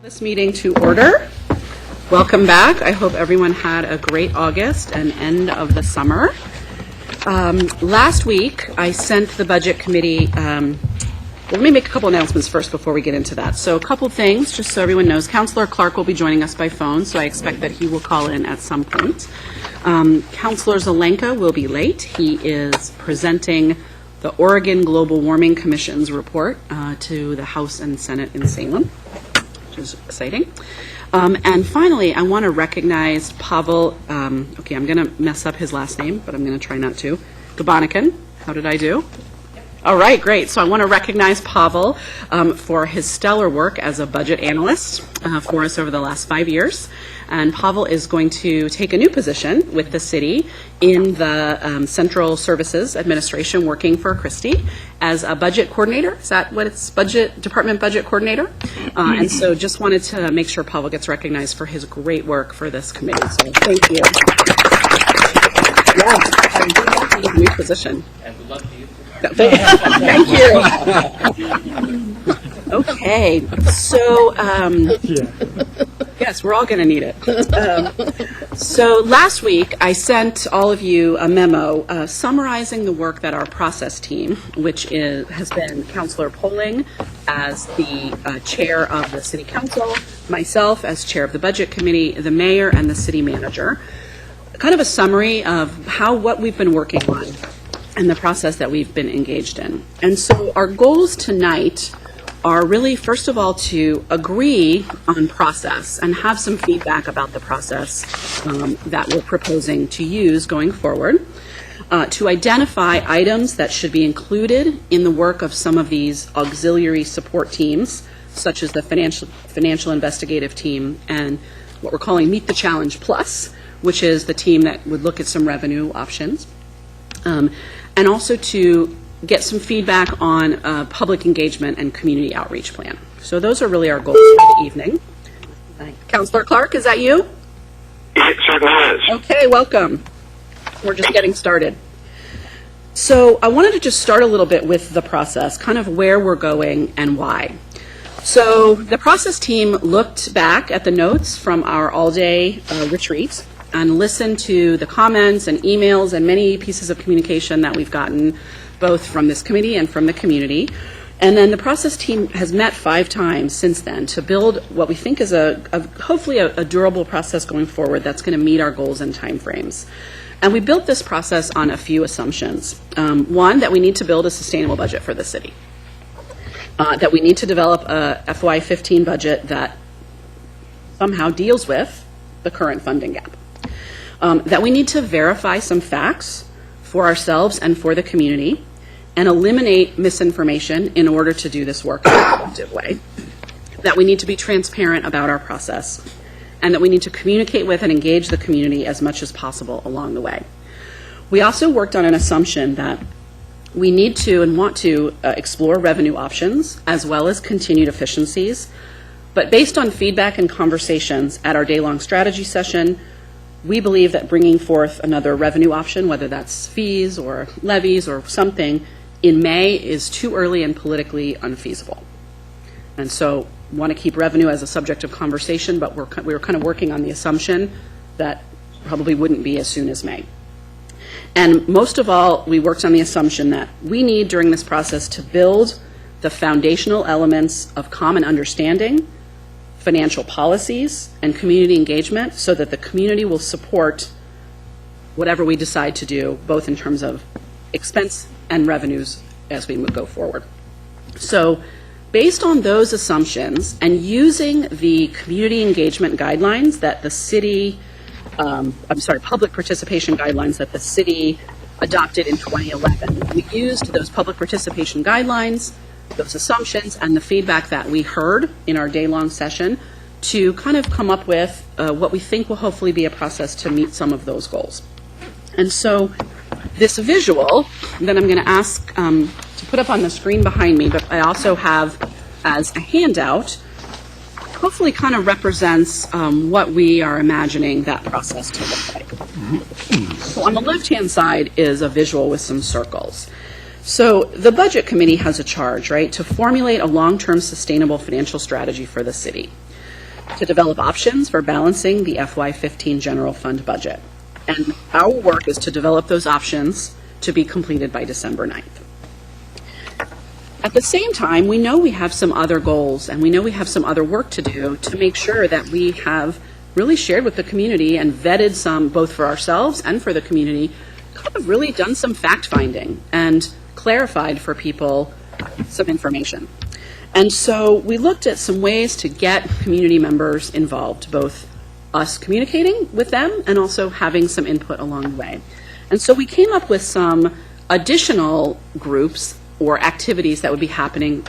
This meeting to order. Welcome back. I hope everyone had a great August and end of the summer. Last week, I sent the Budget Committee, let me make a couple announcements first before we get into that. So a couple things, just so everyone knows. Councillor Clark will be joining us by phone, so I expect that he will call in at some point. Councillor Zelenka will be late. He is presenting the Oregon Global Warming Commission's report to the House and Senate in Salem, which is exciting. And finally, I want to recognize Pavel, okay, I'm going to mess up his last name, but I'm going to try not to. Gabonican. How did I do? All right, great. So I want to recognize Pavel for his stellar work as a budget analyst for us over the last 5 years. And Pavel is going to take a new position with the city in the Central Services Administration, working for Christie as a budget coordinator. Is that what it's, department budget coordinator? And so just wanted to make sure Pavel gets recognized for his great work for this committee. So thank you. Yeah, I'm welcome to the new position. And good luck to you. Thank you. Okay, so yes, we're all going to need it. So last week, I sent all of you a memo summarizing the work that our process team, which has been Councillor Poling as the chair of the City Council, myself as chair of the Budget Committee, the mayor, and the city manager. Kind of a summary of what we've been working on and the process that we've been engaged in. And so our goals tonight are really, first of all, to agree on process and have some feedback about the process that we're proposing to use going forward, to identify items that should be included in the work of some of these auxiliary support teams, such as the financial investigative team and what we're calling Meet the Challenge Plus, which is the team that would look at some revenue options. And also to get some feedback on public engagement and community outreach plan. So those are really our goals for the evening. Councillor Clark, is that you? It certainly is. Okay, welcome. We're just getting started. So I wanted to just start a little bit with the process, kind of where we're going and why. So the process team looked back at the notes from our all-day retreat and listened to the comments and emails and many pieces of communication that we've gotten both from this committee and from the community. And then the process team has met 5 times since then to build what we think is hopefully a durable process going forward that's going to meet our goals and timeframes. And we built this process on a few assumptions. One, that we need to build a sustainable budget for the city. That we need to develop a FY15 budget that somehow deals with the current funding gap. That we need to verify some facts for ourselves and for the community and eliminate misinformation in order to do this work in an effective way. That we need to be transparent about our process and that we need to communicate with and engage the community as much as possible along the way. We also worked on an assumption that we need to and want to explore revenue options as well as continued efficiencies, but based on feedback and conversations at our day-long strategy session, we believe that bringing forth another revenue option, whether that's fees or levies or something, in May is too early and politically unfeasible. And so want to keep revenue as a subject of conversation, but we were kind of working on the assumption that probably wouldn't be as soon as May. And most of all, we worked on the assumption that we need during this process to build the foundational elements of common understanding, financial policies, and community engagement so that the community will support whatever we decide to do, both in terms of expense and revenues as we go forward. So based on those assumptions and using the community engagement guidelines that the city, public participation guidelines that the city adopted in 2011, we used those public participation guidelines, those assumptions, and the feedback that we heard in our day-long session to kind of come up with what we think will hopefully be a process to meet some of those goals. And so this visual that I'm going to ask to put up on the screen behind me, but I also have as a handout, hopefully kind of represents what we are imagining that process to look like. So on the left-hand side is a visual with some circles. So the Budget Committee has a charge, right, to formulate a long-term sustainable financial strategy for the city. to develop options for balancing the FY15 general fund budget. And our work is to develop those options to be completed by December 9th. At the same time, we know we have some other goals and we know we have some other work to do to make sure that we have really shared with the community and vetted some, both for ourselves and for the community, kind of really done some fact-finding and clarified for people some information. And so we looked at some ways to get community members involved, both us communicating with them and also having some input along the way. And so we came up with some additional groups or activities that would be happening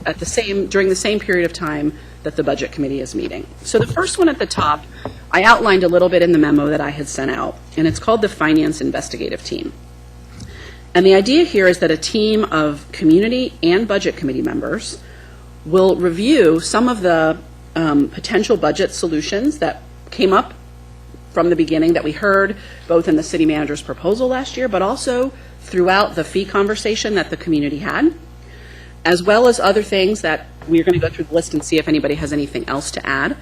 at during the same period of time that the Budget Committee is meeting. So the first one at the top, I outlined a little bit in the memo that I had sent out, and it's called the Finance Investigative Team. And the idea here is that a team of community and Budget Committee members will review some of the potential budget solutions that came up from the beginning that we heard both in the city manager's proposal last year, but also throughout the fee conversation that the community had, as well as other things that we're going to go through the list and see if anybody has anything else to add.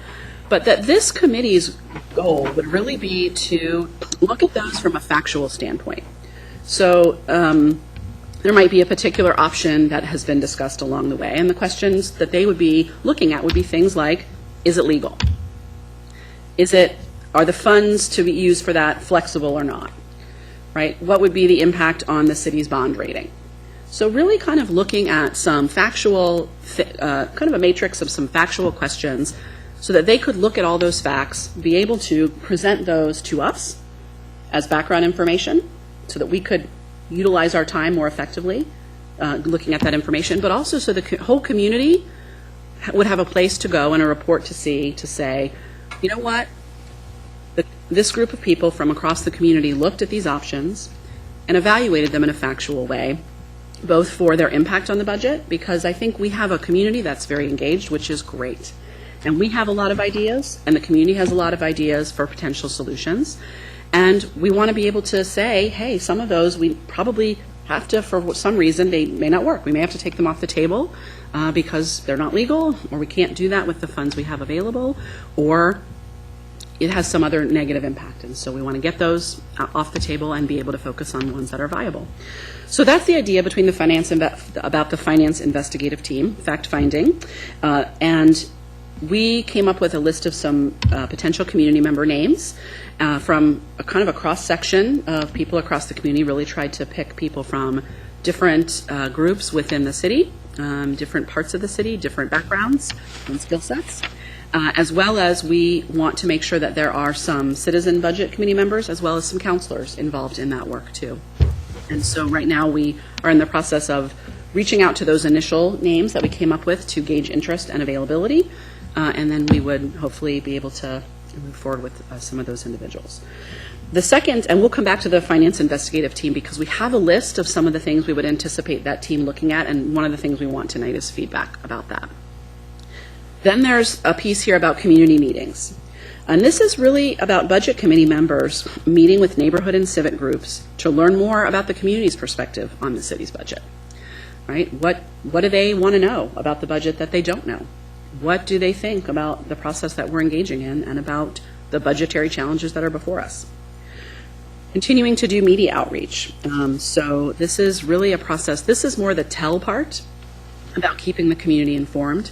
But that this committee's goal would really be to look at those from a factual standpoint. So there might be a particular option that has been discussed along the way, and the questions that they would be looking at would be things like, is it legal? Are the funds to be used for that flexible or not? Right? What would be the impact on the city's bond rating? So really kind of looking at some factual, kind of a matrix of some factual questions so that they could look at all those facts, be able to present those to us as background information so that we could utilize our time more effectively looking at that information, but also so the whole community would have a place to go and a report to see to say, you know what, this group of people from across the community looked at these options and evaluated them in a factual way, both for their impact on the budget, because I think we have a community that's very engaged, which is great. And we have a lot of ideas, and the community has a lot of ideas for potential solutions. And we want to be able to say, hey, some of those we probably have to, for some reason, they may not work. We may have to take them off the table because they're not legal, or we can't do that with the funds we have available, or it has some other negative impact. And so we want to get those off the table and be able to focus on ones that are viable. So that's the idea between about the Finance Investigative Team, fact-finding, and we came up with a list of some potential community member names from a kind of a cross-section of people across the community, really tried to pick people from different groups within the city, different parts of the city, different backgrounds and skill sets, as well as we want to make sure that there are some citizen budget committee members as well as some counselors involved in that work too. And so right now we are in the process of reaching out to those initial names that we came up with to gauge interest and availability, and then we would hopefully be able to move forward with some of those individuals. The second, and we'll come back to the Finance Investigative Team because we have a list of some of the things we would anticipate that team looking at, and one of the things we want tonight is feedback about that. Then there's a piece here about community meetings. And this is really about budget committee members meeting with neighborhood and civic groups to learn more about the community's perspective on the city's budget. Right? What do they want to know about the budget that they don't know? What do they think about the process that we're engaging in and about the budgetary challenges that are before us? Continuing to do media outreach. So this is really a process. This is more the tell part about keeping the community informed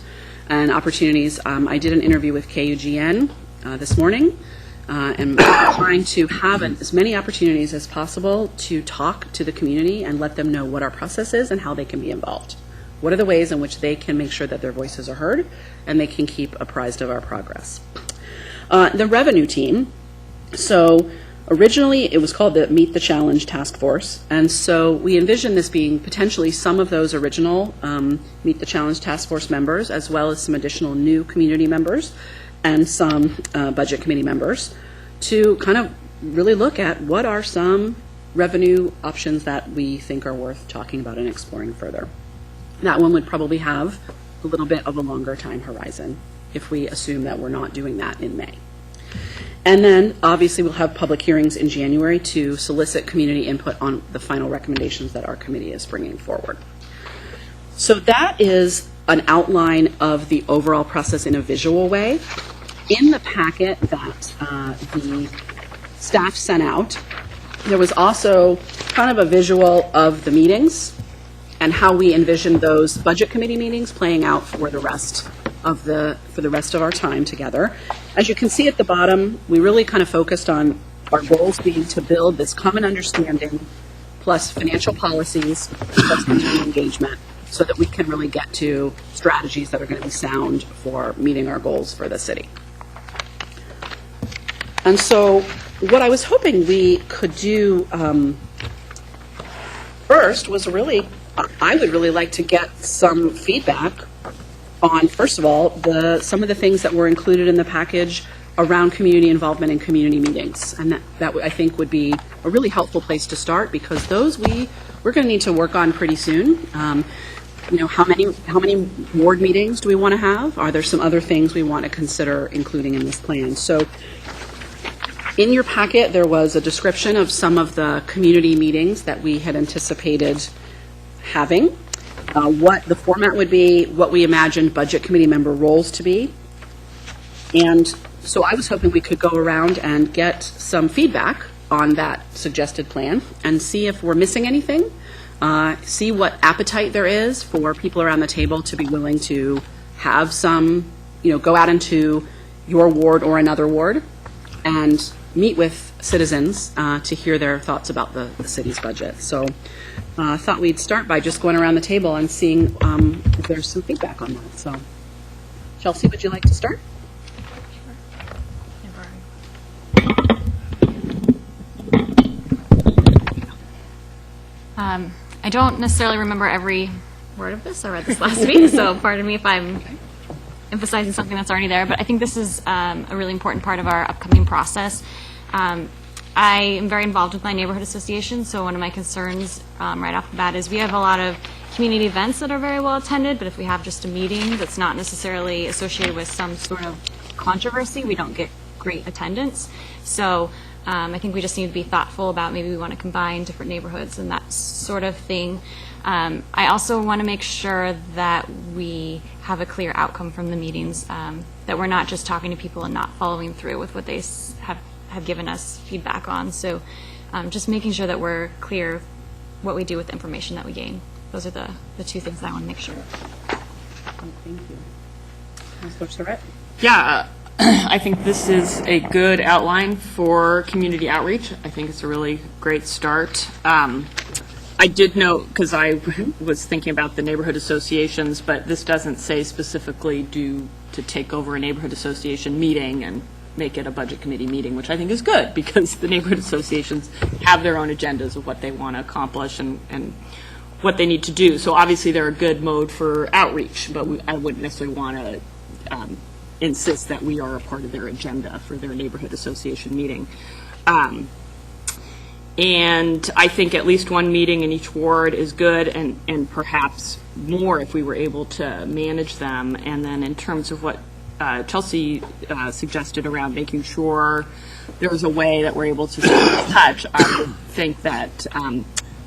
and opportunities. I did an interview with KUGN this morning, and trying to have as many opportunities as possible to talk to the community and let them know what our process is and how they can be involved. What are the ways in which they can make sure that their voices are heard and they can keep apprised of our progress? The revenue team. So originally it was called the Meet the Challenge Task Force, and so we envision this being potentially some of those original Meet the Challenge Task Force members, as well as some additional new community members and some budget committee members, to kind of really look at what are some revenue options that we think are worth talking about and exploring further. That one would probably have a little bit of a longer time horizon if we assume that we're not doing that in May. And then obviously we'll have public hearings in January to solicit community input on the final recommendations that our committee is bringing forward. So that is an outline of the overall process in a visual way. in the packet that the staff sent out, there was also kind of a visual of the meetings and how we envisioned those budget committee meetings playing out for the rest of our time together. As you can see at the bottom, we really kind of focused on our goals being to build this common understanding plus financial policies plus community engagement so that we can really get to strategies that are going to be sound for meeting our goals for the city. And so what I was hoping we could do first was I would really like to get some feedback on, first of all, some of the things that were included in the package around community involvement in community meetings. And that I think would be a really helpful place to start, because those we're going to need to work on pretty soon. How many ward meetings do we want to have? Are there some other things we want to consider including in this plan? So in your packet, there was a description of some of the community meetings that we had anticipated having, what the format would be, what we imagined budget committee member roles to be. And so I was hoping we could go around and get some feedback on that suggested plan and see if we're missing anything, see what appetite there is for people around the table to be willing to have some, go out into your ward or another ward and meet with citizens to hear their thoughts about the city's budget. So I thought we'd start by just going around the table and seeing if there's some feedback on that. So, Chelsea, would you like to start? I don't necessarily remember every word of this. I read this last week, so pardon me if I'm emphasizing something that's already there, but I think this is a really important part of our upcoming process. I am very involved with my neighborhood association, so one of my concerns right off the bat is we have a lot of community events that are very well attended, but if we have just a meeting that's not necessarily associated with some sort of controversy, we don't get great attendance. So I think we just need to be thoughtful about maybe we want to combine different neighborhoods and that sort of thing. I also want to make sure that we have a clear outcome from the meetings, that we're not just talking to people and not following through with what they have given us feedback on. So just making sure that we're clear what we do with the information that we gain. Those are the two things that I want to make sure. Thank you. Councilor Surratt? Yeah, I think this is a good outline for community outreach. I think it's a really great start. I did note, because I was thinking about the neighborhood associations, but this doesn't say specifically to take over a neighborhood association meeting and make it a budget committee meeting, which I think is good, because the neighborhood associations have their own agendas of what they want to accomplish and what they need to do. So obviously they're a good mode for outreach, but I wouldn't necessarily want to insist that we are a part of their agenda for their neighborhood association meeting. And I think at least one meeting in each ward is good, and perhaps more if we were able to manage them. And then in terms of what Chelsea suggested around making sure there's a way that we're able to stay in touch, I would think that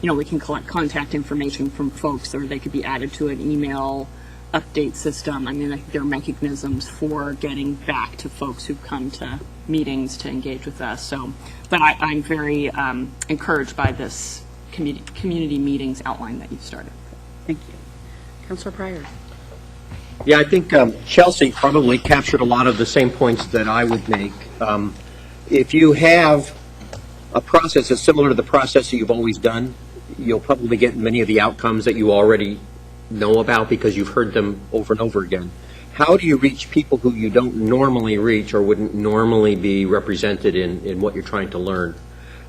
we can collect contact information from folks, or they could be added to an email update system. I mean, I think there are mechanisms for getting back to folks who come to meetings to engage with us. So, but I'm very encouraged by this community meetings outline that you've started. Thank you. Councilor Pryor? Yeah, I think Chelsea probably captured a lot of the same points that I would make. If you have a process that's similar to the process that you've always done, you'll probably get many of the outcomes that you already know about because you've heard them over and over again. How do you reach people who you don't normally reach or wouldn't normally be represented in what you're trying to learn?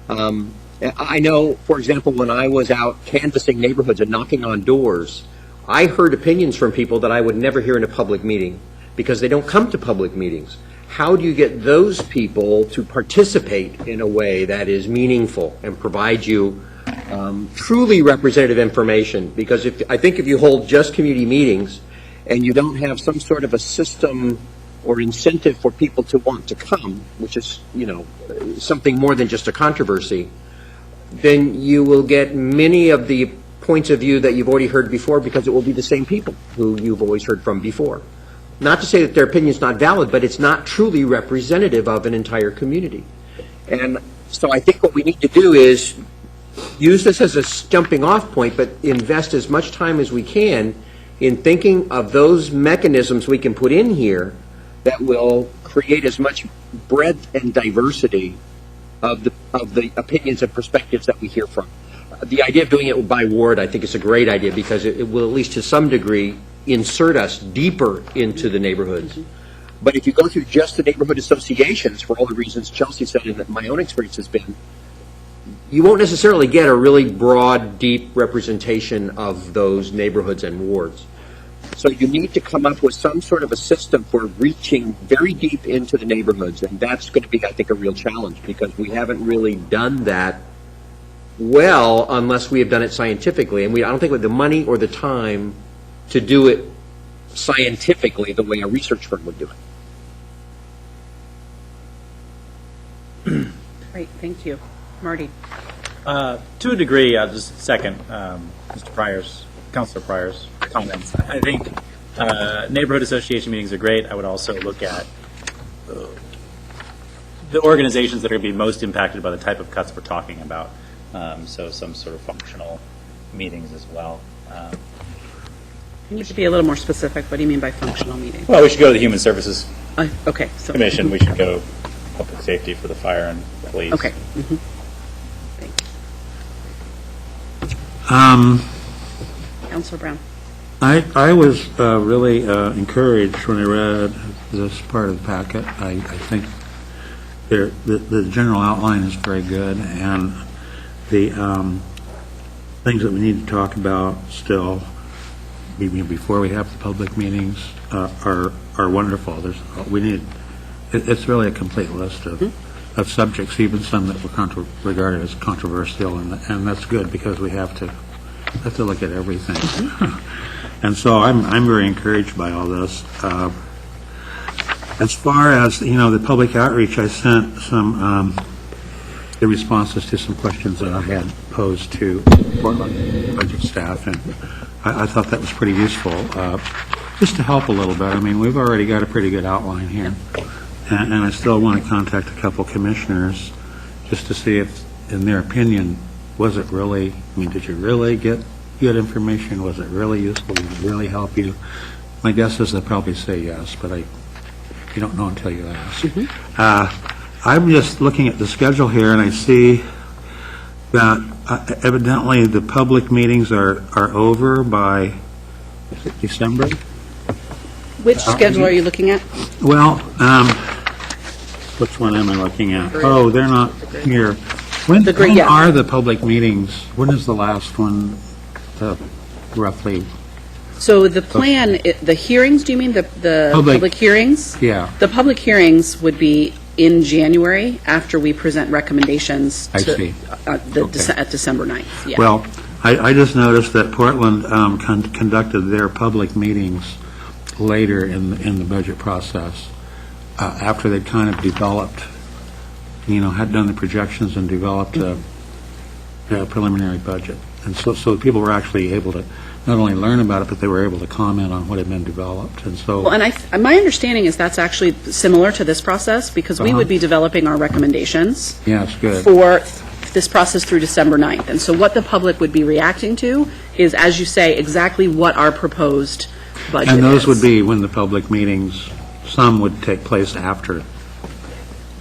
I know, for example, when I was out canvassing neighborhoods and knocking on doors, I heard opinions from people that I would never hear in a public meeting because they don't come to public meetings. How do you get those people to participate in a way that is meaningful and provide you truly representative information? Because I think if you hold just community meetings and you don't have some sort of a system or incentive for people to want to come, which is, something more than just a controversy, then you will get many of the points of view that you've already heard before because it will be the same people who you've always heard from before. not to say that their opinion's not valid, but it's not truly representative of an entire community. And so I think what we need to do is use this as a jumping off point, but invest as much time as we can in thinking of those mechanisms we can put in here that will create as much breadth and diversity of the opinions and perspectives that we hear from. The idea of doing it by ward, I think, is a great idea because it will, at least to some degree, insert us deeper into the neighborhoods. But if you go through just the neighborhood associations, for all the reasons Chelsea said and that my own experience has been, you won't necessarily get a really broad, deep representation of those neighborhoods and wards. So you need to come up with some sort of a system for reaching very deep into the neighborhoods, and that's going to be, I think, a real challenge because we haven't really done that well unless we have done it scientifically, and I don't think we have the money or the time to do it scientifically the way a research firm would do it. Great, thank you. Marty? To a degree, I'll just second Councilor Pryor's comments. I think neighborhood association meetings are great. I would also look at the organizations that are going to be most impacted by the type of cuts we're talking about. So some sort of functional meetings as well. You need to be a little more specific. What do you mean by functional meeting? Well, we should go to the Human Services Okay, so. Commission. We should go public safety for the fire and police. Okay. Councilor Brown? I was really encouraged when I read this part of the packet. I think the general outline is very good, and the things that we need to talk about still before we have the public meetings are wonderful. It's really a complete list of subjects, even some that were regarded as controversial, and that's good because we have to look at everything. And so I'm very encouraged by all this. As far as, the public outreach, I sent some the responses to some questions that I had posed to Portland budget staff, and I thought that was pretty useful, just to help a little bit. I mean, we've already got a pretty good outline here, and I still want to contact a couple commissioners just to see if, in their opinion, was it really, did you really get good information? Was it really useful? Did it really help you? My guess is they'll probably say yes, but you don't know until you ask. I'm just looking at the schedule here, and I see that evidently the public meetings are over by, is it December? Which schedule are you looking at? Well, which one am I looking at? Oh, they're not here. When yeah. are the public meetings? When is the last one, roughly? So the plan, the hearings, do you mean the public hearings? Yeah. The public hearings would be in January after we present recommendations I see. At December 9th. Yeah. Well, I just noticed that Portland conducted their public meetings later in the budget process, after they'd kind of developed, had done the projections and developed a preliminary budget. And so people were actually able to not only learn about it, but they were able to comment on what had been developed. And so, well, and my understanding is that's actually similar to this process because we would be developing our recommendations yes, good. for this process through December 9th. And so what the public would be reacting to is, as you say, exactly what our proposed budget is. And those would be when the public meetings, some would take place after.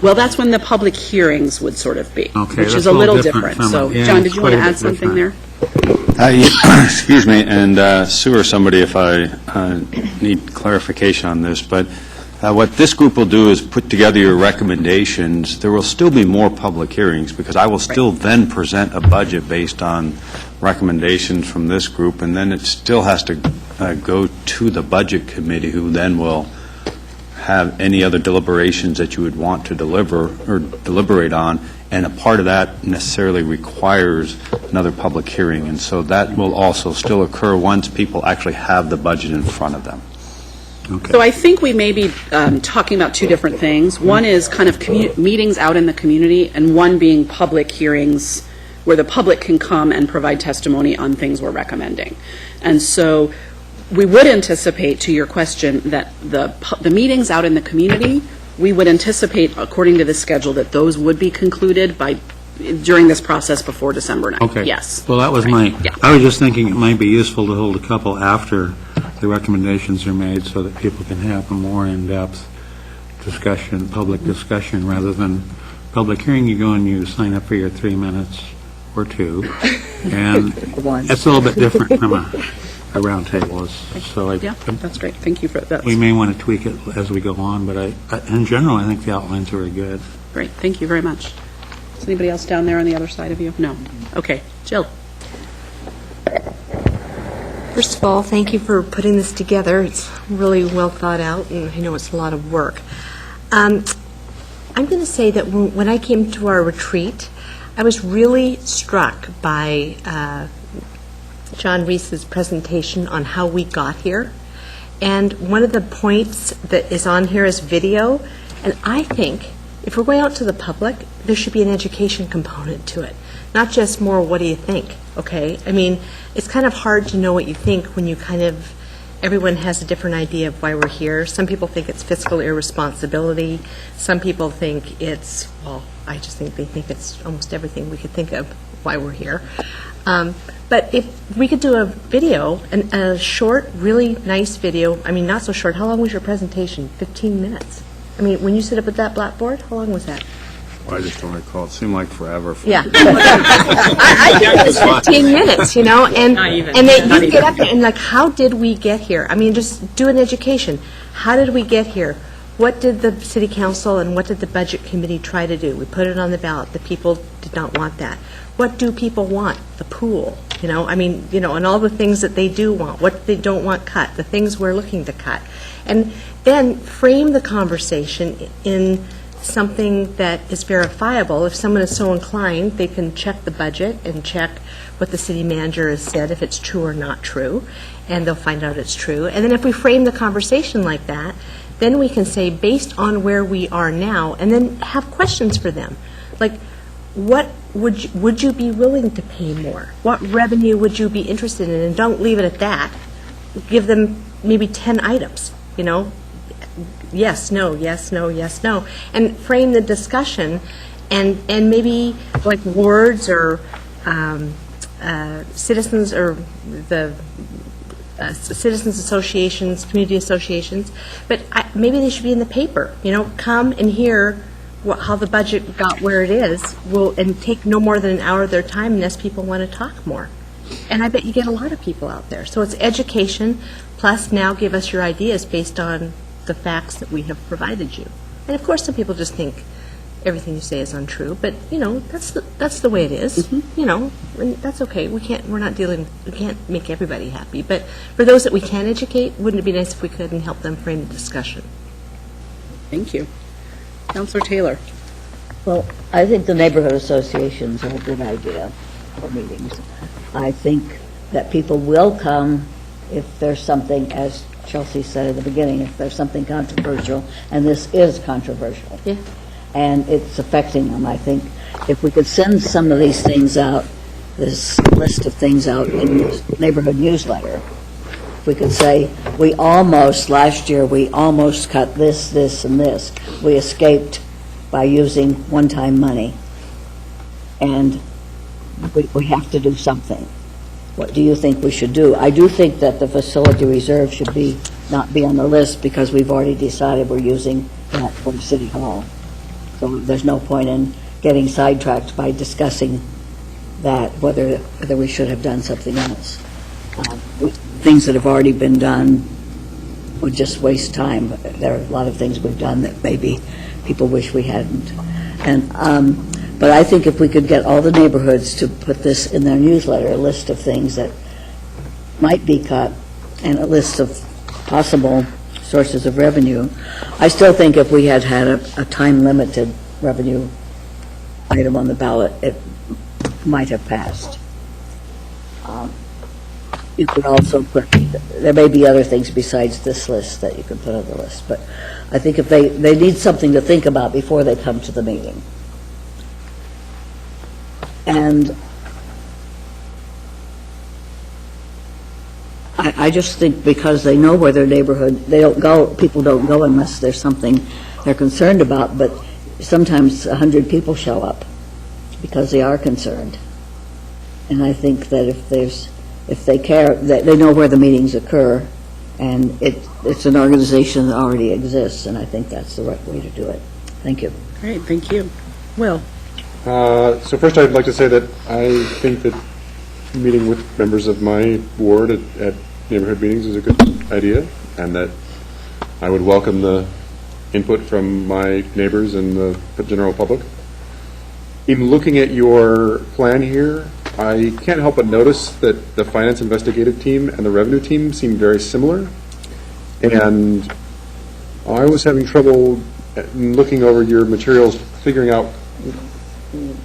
Well, that's when the public hearings would sort of be, Okay, which that's is a a little little different. different So, from it. Yeah, John, did it's you want to quite a add bit something different. there? Excuse me, and Sue or somebody if I need clarification on this, but what this group will do is put together your recommendations. There will still be more public hearings because I will still then present a budget based on recommendations from this group, and then it still has to go to the budget committee, who then will have any other deliberations that you would want to deliver or deliberate on, and a part of that necessarily requires another public hearing, and so that will also still occur once people actually have the budget in front of them. Okay. So I think we may be talking about two different things. One is kind of meetings out in the community, and one being public hearings where the public can come and provide testimony on things we're recommending. And so we would anticipate, to your question, that the meetings out in the community, we would anticipate, according to this schedule, that those would be concluded during this process before December 9th. Okay. Yes. Well, that was Right. my, Yeah. I was just thinking it might be useful to hold a couple after the recommendations are made so that people can have a more in-depth discussion, public discussion, rather than public hearing. You go and you sign up for your 3 minutes or 2, and it's a little bit different from a round table. So Yeah, that's great. Thank you for that. we may want to tweak it as we go on, but in general, I think the outlines are very good. Great, thank you very much. Is anybody else down there on the other side of you? No. Okay, Jill. First of all, thank you for putting this together. It's really well thought out, and I know it's a lot of work. I'm going to say that when I came to our retreat, I was really struck by John Reese's presentation on how we got here. And one of the points that is on here is video. And I think if we're going out to the public, there should be an education component to it, not just more, what do you think, okay? I mean, it's kind of hard to know what you think when you everyone has a different idea of why we're here. Some people think it's fiscal irresponsibility. Some people think it's, well, I just think they think it's almost everything we could think of why we're here. But if we could do a video, a short, really nice video, I mean, not so short. How long was your presentation? 15 minutes. I mean, when you sit up at that blackboard, how long was that? Well, I just don't recall. It seemed like forever. Yeah. I think it was 15 minutes, you know, and then you get up there and like, how did we get here? I mean, just do an education. How did we get here? What did the city council and what did the budget committee try to do? We put it on the ballot. The people did not want that. What do people want? The pool, you know, I mean, you know, and all the things that they do want, what they don't want cut, the things we're looking to cut. And then frame the conversation in something that is verifiable. If someone is so inclined, they can check the budget and check what the city manager has said, if it's true or not true, and they'll find out it's true. And then if we frame the conversation like that, then we can say, based on where we are now, and then have questions for them. Like, what would you be willing to pay more? What revenue would you be interested in? And don't leave it at that. Give them maybe 10 items, you know, yes, no, yes, no, yes, no, and frame the discussion, and maybe like wards or citizens or the citizens associations, community associations, but maybe they should be in the paper, you know, come and hear how the budget got where it is, and take no more than an hour of their time unless people want to talk more. And I bet you get a lot of people out there. So it's education, plus now give us your ideas based on the facts that we have provided you. And of course, some people just think everything you say is untrue, but, you know, that's the way it is. You know, and that's okay. We can't make everybody happy. But for those that we can educate, wouldn't it be nice if we could and help them frame the discussion? Thank you. Councilor Taylor. Well, I think the neighborhood associations are a good idea for meetings. I think that people will come if there's something, as Chelsea said at the beginning, if there's something controversial, and this is controversial. Yeah. And it's affecting them. I think if we could send some of these things out, this list of things out in the neighborhood newsletter, if we could say, last year, we almost cut this, this, and this. We escaped by using one-time money. And we have to do something. What do you think we should do? I do think that the facility reserve should not be on the list because we've already decided we're using that for City Hall. So there's no point in getting sidetracked by discussing that, whether we should have done something else. Things that have already been done would just waste time. There are a lot of things we've done that maybe people wish we hadn't. But I think if we could get all the neighborhoods to put this in their newsletter, a list of things that might be cut and a list of possible sources of revenue, I still think if we had a time-limited revenue item on the ballot, it might have passed. You could also put, there may be other things besides this list that you could put on the list, but I think if they need something to think about before they come to the meeting. And I just think because they know where their neighborhood, they don't go, people don't go unless there's something they're concerned about, but sometimes 100 people show up because they are concerned. And I think that if they care, that they know where the meetings occur, and it's an organization that already exists, and I think that's the right way to do it. Thank you. Great, thank you. Will? So first, I'd like to say that I think that meeting with members of my ward at neighborhood meetings is a good idea, and that I would welcome the input from my neighbors and the general public. In looking at your plan here, I can't help but notice that the finance investigative team and the revenue team seem very similar, and I was having trouble looking over your materials, figuring out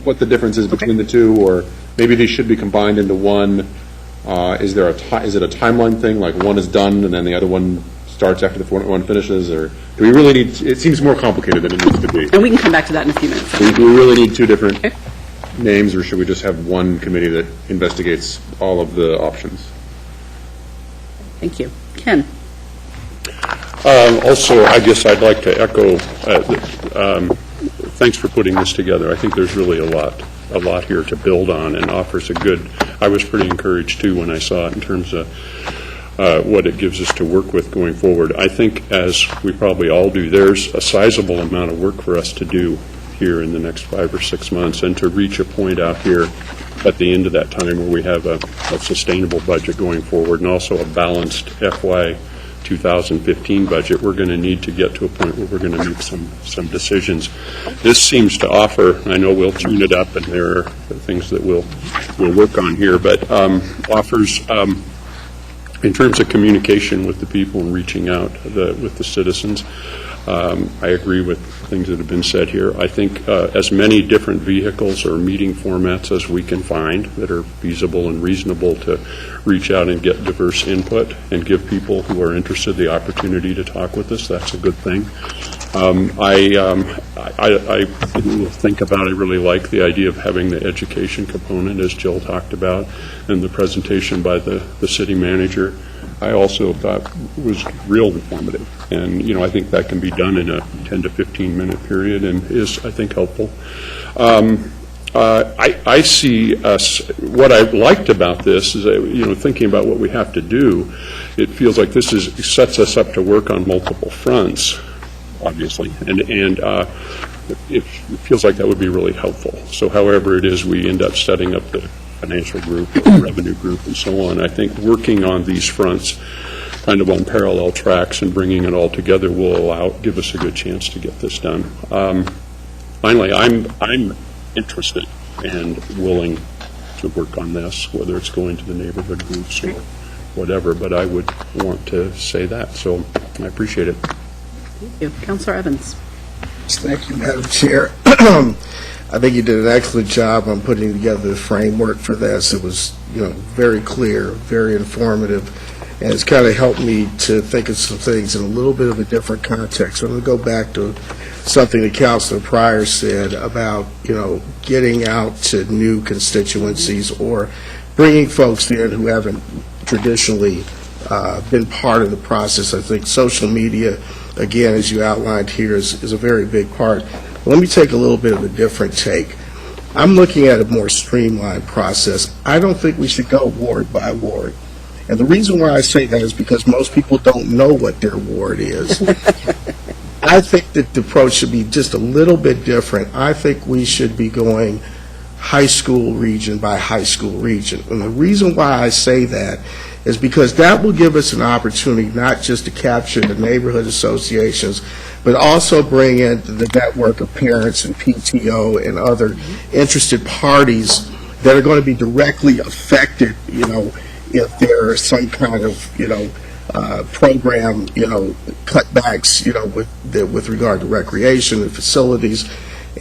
what the difference is between the two, or maybe they should be combined into one. Is it a timeline thing, like one is done and then the other one starts after the one finishes, or do we really need? It seems more complicated than it needs to be. And we can come back to that in a few minutes. Do we really need two different names, or should we just have one committee that investigates all of the options? Thank you. Ken? Also, I guess I'd like to echo, thanks for putting this together. I think there's really a lot here to build on, and offers a good, I was pretty encouraged too when I saw it in terms of what it gives us to work with going forward. I think, as we probably all do, there's a sizable amount of work for us to do here in the next 5 or 6 months, and to reach a point out here at the end of that time where we have a sustainable budget going forward, and also a balanced FY 2015 budget. We're going to need to get to a point where we're going to make some decisions. This seems to offer, I know we'll tune it up, and there are things that we'll work on here, but offers, in terms of communication with the people and reaching out with the citizens, I agree with things that have been said here. I think as many different vehicles or meeting formats as we can find that are feasible and reasonable to reach out and get diverse input and give people who are interested the opportunity to talk with us, that's a good thing. I think about, I really like the idea of having the education component, as Jill talked about, and the presentation by the city manager. I also thought was real informative, and I think that can be done in a 10 to 15 minute period, and is, I think, helpful. I see us, what I liked about this is that, thinking about what we have to do, it feels like this sets us up to work on multiple fronts, obviously, and it feels like that would be really helpful. So however it is we end up setting up the financial group or the revenue group and so on, I think working on these fronts kind of on parallel tracks and bringing it all together will give us a good chance to get this done. Finally, I'm interested and willing to work on this, whether it's going to the neighborhood groups or whatever, but I would want to say that, so I appreciate it. Thank you. Councilor Evans? Thank you, Madam Chair. I think you did an excellent job on putting together the framework for this. It was, very clear, very informative, and it's kind of helped me to think of some things in a little bit of a different context. I'm going to go back to something that Councilor Pryor said about, getting out to new constituencies or bringing folks in who haven't traditionally been part of the process. I think social media, again, as you outlined here, is a very big part. Let me take a little bit of a different take. I'm looking at a more streamlined process. I don't think we should go ward by ward. And the reason why I say that is because most people don't know what their ward is. I think that the approach should be just a little bit different. I think we should be going high school region by high school region. And the reason why I say that is because that will give us an opportunity not just to capture the neighborhood associations, but also bring in the network of parents and PTO and other interested parties that are going to be directly affected, if there are some kind of, program, cutbacks, with regard to recreation and facilities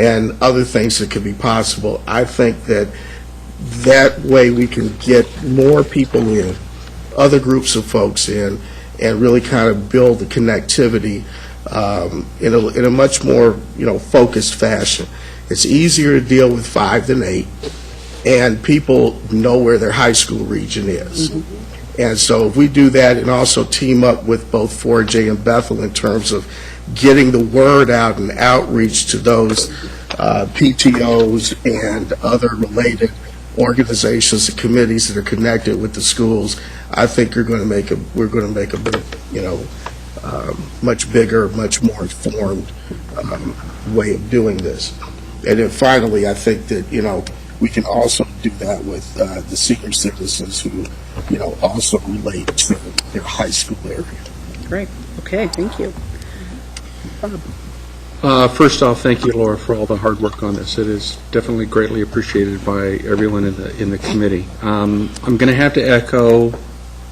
and other things that could be possible. I think that way we can get more people in, other groups of folks in, and really kind of build the connectivity in a much more focused fashion. It's easier to deal with 5 than 8, and people know where their high school region is. And so if we do that and also team up with both 4J and Bethel in terms of getting the word out and outreach to those PTOs and other related organizations and committees that are connected with the schools, I think we're going to make a much bigger, much more informed way of doing this. And then finally, I think that, we can also do that with the senior citizens who, also relate to their high school area. Great. Okay, thank you. First off, thank you, Laura, for all the hard work on this. It is definitely greatly appreciated by everyone in the committee. I'm going to have to echo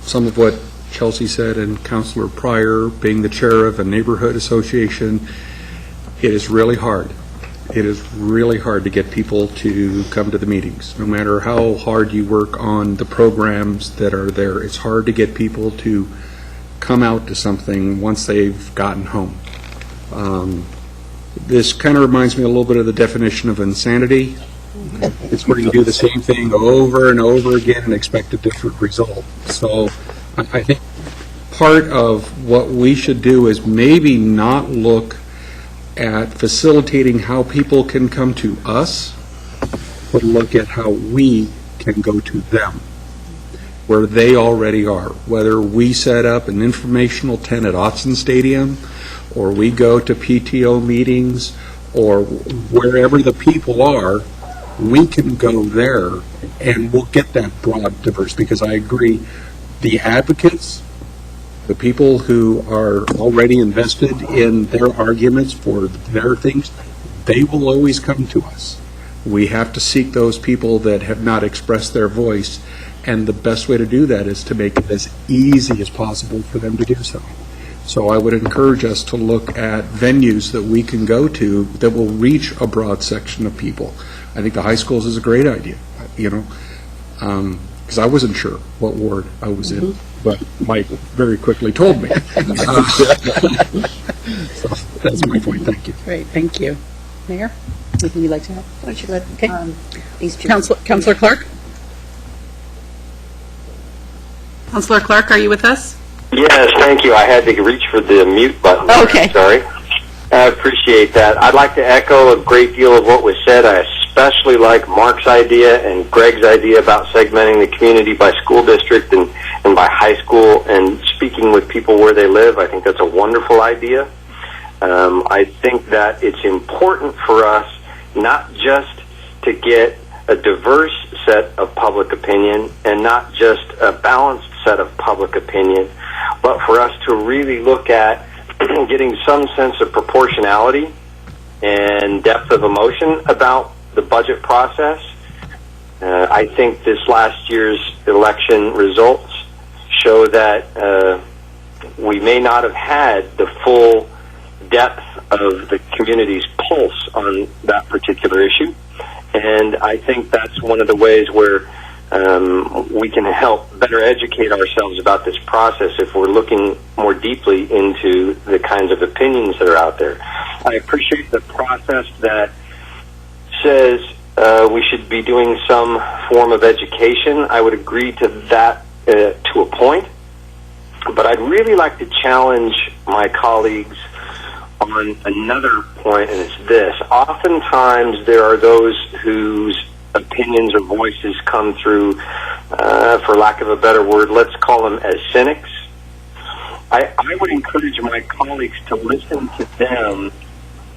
some of what Chelsea said, and Councilor Pryor, being the chair of a neighborhood association, it is really hard. It is really hard to get people to come to the meetings. No matter how hard you work on the programs that are there, it's hard to get people to come out to something once they've gotten home. This kind of reminds me a little bit of the definition of insanity. It's where you do the same thing over and over again and expect a different result. So I think part of what we should do is maybe not look at facilitating how people can come to us, but look at how we can go to them, where they already are. Whether we set up an informational tent at Autzen Stadium, or we go to PTO meetings, or wherever the people are, we can go there and we'll get that broad diverse, because I agree, the advocates, the people who are already invested in their arguments for their things, they will always come to us. We have to seek those people that have not expressed their voice, and the best way to do that is to make it as easy as possible for them to do so. So I would encourage us to look at venues that we can go to that will reach a broad section of people. I think the high schools is a great idea, because I wasn't sure what ward I was in, but Mike very quickly told me. So that's my point. Thank you. Great, thank you. Mayor, anything you'd like to add? Why don't you let these two... Councilor Clark? Councilor Clark, are you with us? Yes, thank you. I had to reach for the mute button. Okay. Sorry. I appreciate that. I'd like to echo a great deal of what was said. I especially like Mark's idea and Greg's idea about segmenting the community by school district and by high school and speaking with people where they live. I think that's a wonderful idea. I think that it's important for us not just to get a diverse set of public opinion and not just a balanced set of public opinion, but for us to really look at getting some sense of proportionality and depth of emotion about the budget process. I think this last year's election results show that we may not have had the full depth of the community's pulse on that particular issue. And I think that's one of the ways where we can help better educate ourselves about this process if we're looking more deeply into the kinds of opinions that are out there. I appreciate the process that says we should be doing some form of education. I would agree to that to a point, but I'd really like to challenge my colleagues on another point, and it's this. Oftentimes there are those whose opinions or voices come through, for lack of a better word, let's call them as cynics. I would encourage my colleagues to listen to them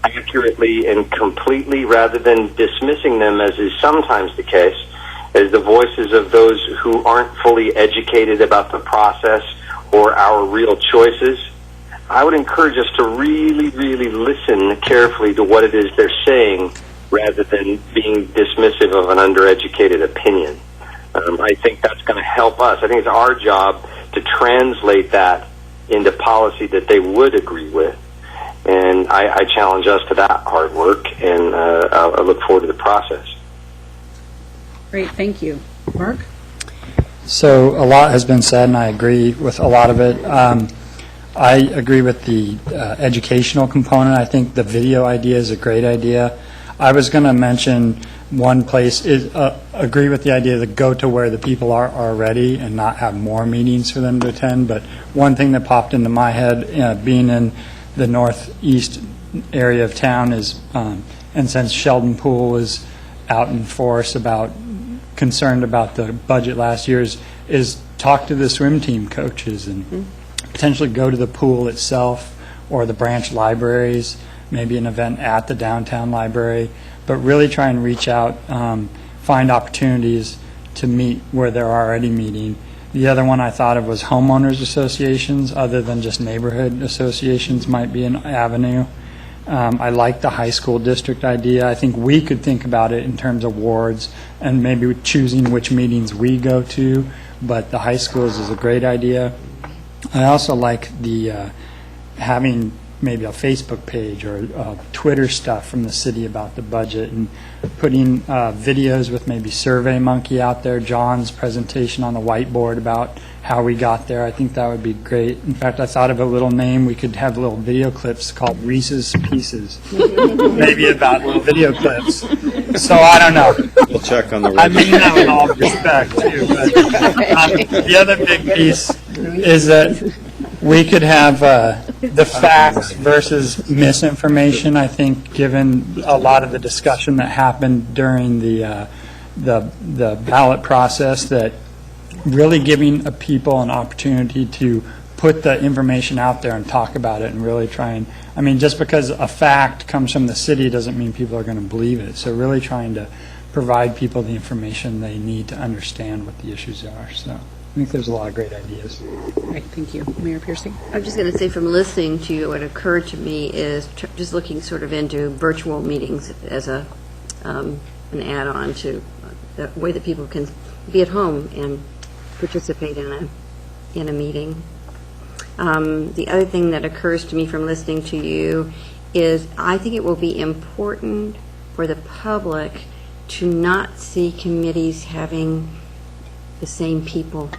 accurately and completely rather than dismissing them, as is sometimes the case, as the voices of those who aren't fully educated about the process or our real choices. I would encourage us to really, really listen carefully to what it is they're saying rather than being dismissive of an undereducated opinion. I think that's going to help us. I think it's our job to translate that into policy that they would agree with. And I challenge us to that hard work, and I look forward to the process. Great, thank you. Mark? So a lot has been said, and I agree with a lot of it. I agree with the educational component. I think the video idea is a great idea. I was going to mention one place is, agree with the idea that go to where the people are already and not have more meetings for them to attend. But one thing that popped into my head, being in the northeast area of town, is, and since Sheldon Poole was out in force about, concerned about the budget last year, is talk to the swim team coaches and potentially go to the pool itself or the branch libraries, maybe an event at the downtown library, but really try and reach out, find opportunities to meet where they're already meeting. The other one I thought of was homeowners associations, other than just neighborhood associations might be an avenue. I like the high school district idea. I think we could think about it in terms of wards and maybe choosing which meetings we go to, but the high schools is a great idea. I also like the having maybe a Facebook page or Twitter stuff from the city about the budget, and putting videos with maybe SurveyMonkey out there, John's presentation on the whiteboard about how we got there. I think that would be great. In fact, I thought of a little name. We could have little video clips called Reese's Pieces, maybe about little video clips. So I don't know. We'll check on the I mean that with all respect, too. But, the other big piece is that we could have the facts versus misinformation. I think, given a lot of the discussion that happened during the ballot process, that really giving people an opportunity to put the information out there and talk about it and really try and, I mean, just because a fact comes from the city doesn't mean people are going to believe it. So really trying to provide people the information they need to understand what the issues are. So I think there's a lot of great ideas. Great, thank you. Mayor Piercy? I'm just going to say, from listening to you, what occurred to me is just looking sort of into virtual meetings as an add-on to the way that people can be at home and participate in a meeting. The other thing that occurs to me from listening to you is I think it will be important for the public to not see committees having the same people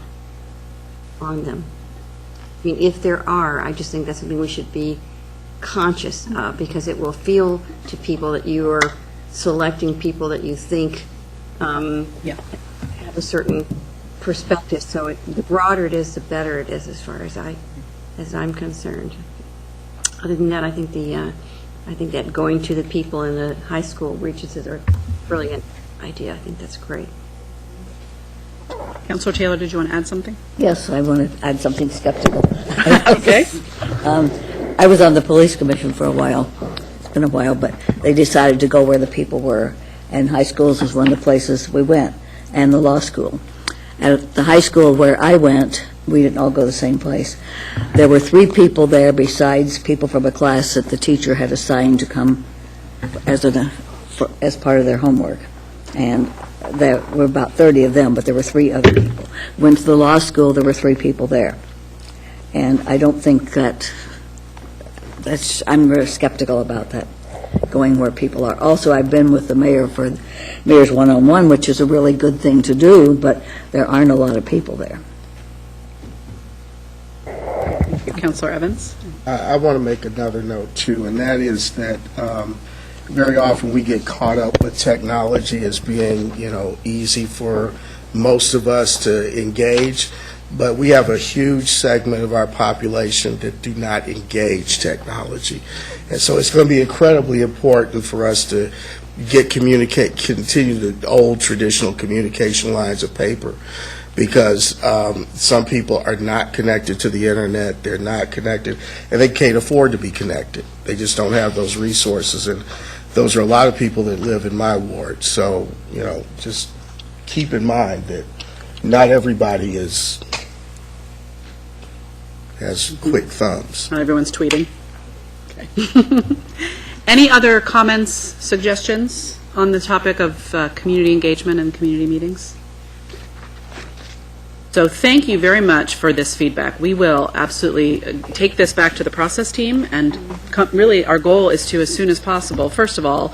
on them. I mean, if there are, I just think that's something we should be conscious of, because it will feel to people that you are selecting people that you think have a certain perspective. So the broader it is, the better it is, as far as I'm concerned. Other than that, I think that going to the people in the high school reaches is a brilliant idea. I think that's great. Councilor Taylor, did you want to add something? Yes, I want to add something skeptical. Okay. I was on the police commission for a while. It's been a while, but they decided to go where the people were, and high schools was one of the places we went, and the law school. At the high school where I went, we didn't all go to the same place. There were 3 people there besides people from a class that the teacher had assigned to come as part of their homework. And there were about 30 of them, but there were 3 other people. Went to the law school, there were 3 people there. And I don't think I'm very skeptical about that, going where people are. Also, I've been with the mayor for Mayor's One-on-One, which is a really good thing to do, but there aren't a lot of people there. Councilor Evans? I want to make another note, too, and that is that very often we get caught up with technology as being, easy for most of us to engage, but we have a huge segment of our population that do not engage technology. And so it's going to be incredibly important for us to continue the old traditional communication lines of paper, because some people are not connected to the internet, they're not connected, and they can't afford to be connected. They just don't have those resources, and those are a lot of people that live in my ward. So, just keep in mind that not everybody has quick thumbs. Not everyone's tweeting. Okay. Any other comments, suggestions on the topic of community engagement and community meetings? So thank you very much for this feedback. We will absolutely take this back to the process team, and really our goal is to, as soon as possible, first of all,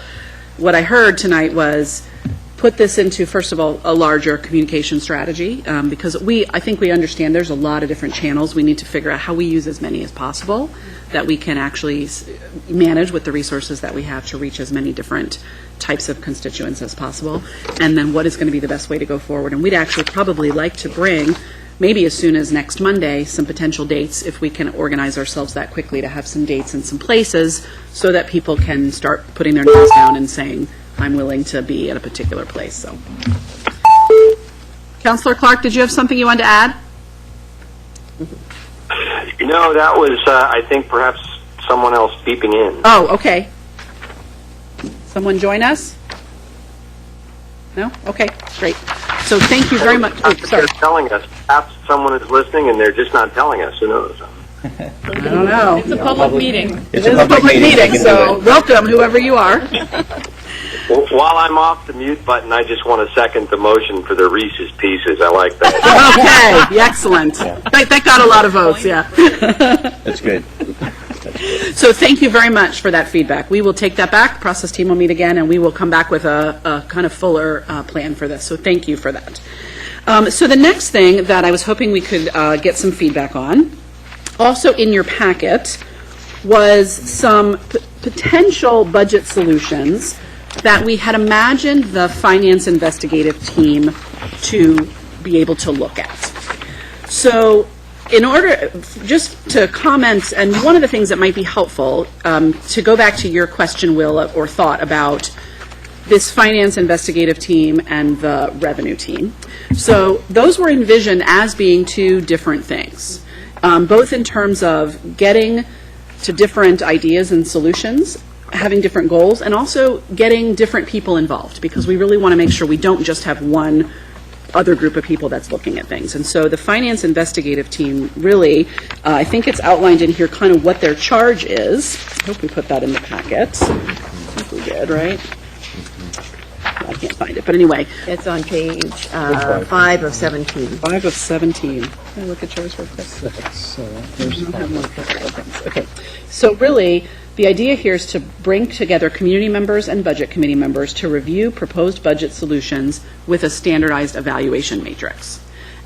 what I heard tonight was put this into, first of all, a larger communication strategy, because I think we understand there's a lot of different channels. We need to figure out how we use as many as possible that we can actually manage with the resources that we have to reach as many different types of constituents as possible, and then what is going to be the best way to go forward. And we'd actually probably like to bring, maybe as soon as next Monday, some potential dates, if we can organize ourselves that quickly, to have some dates in some places so that people can start putting their names down and saying, I'm willing to be at a particular place. So, Councillor Clark, did you have something you wanted to add? That was, I think, perhaps someone else beeping in. Oh, okay. Someone join us? No? Okay, great. So thank you very much. Oh, sorry. They're telling us. Perhaps someone is listening and they're just not telling us. Who knows? I don't know. It's a public meeting. It is a public meeting, so welcome, whoever you are. Well, while I'm off the mute button, I just want to second the motion for the Reese's Pieces. I like that. Okay, excellent. That got a lot of votes, yeah. That's good. So thank you very much for that feedback. We will take that back. The process team will meet again, and we will come back with a kind of fuller plan for this. So thank you for that. So the next thing that I was hoping we could get some feedback on, also in your packet, was some potential budget solutions that we had imagined the finance investigative team to be able to look at. So in order, just to comment, and one of the things that might be helpful, to go back to your question, Will, or thought about this finance investigative team and the revenue team. So those were envisioned as being two different things, both in terms of getting to different ideas and solutions, having different goals, and also getting different people involved, because we really want to make sure we don't just have one other group of people that's looking at things. And so the finance investigative team really, I think it's outlined in here kind of what their charge is. I hope we put that in the packet. I think we did, right? I can't find it, but anyway. It's on page 5 of 17. 5 of 17. Can I look at yours real quick? Okay. So really, the idea here is to bring together community members and budget committee members to review proposed budget solutions with a standardized evaluation matrix.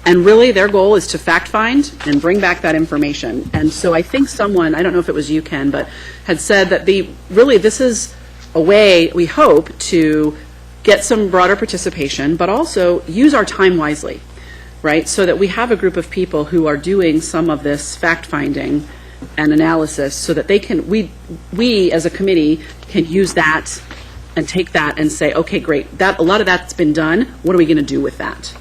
And really, their goal is to fact find and bring back that information. And so I think someone, I don't know if it was you, Ken, but had said that really this is a way, we hope, to get some broader participation, but also use our time wisely, right? So that we have a group of people who are doing some of this fact-finding and analysis so that they can, we as a committee can use that and take that and say, okay, great, a lot of that's been done, what are we going to do with that?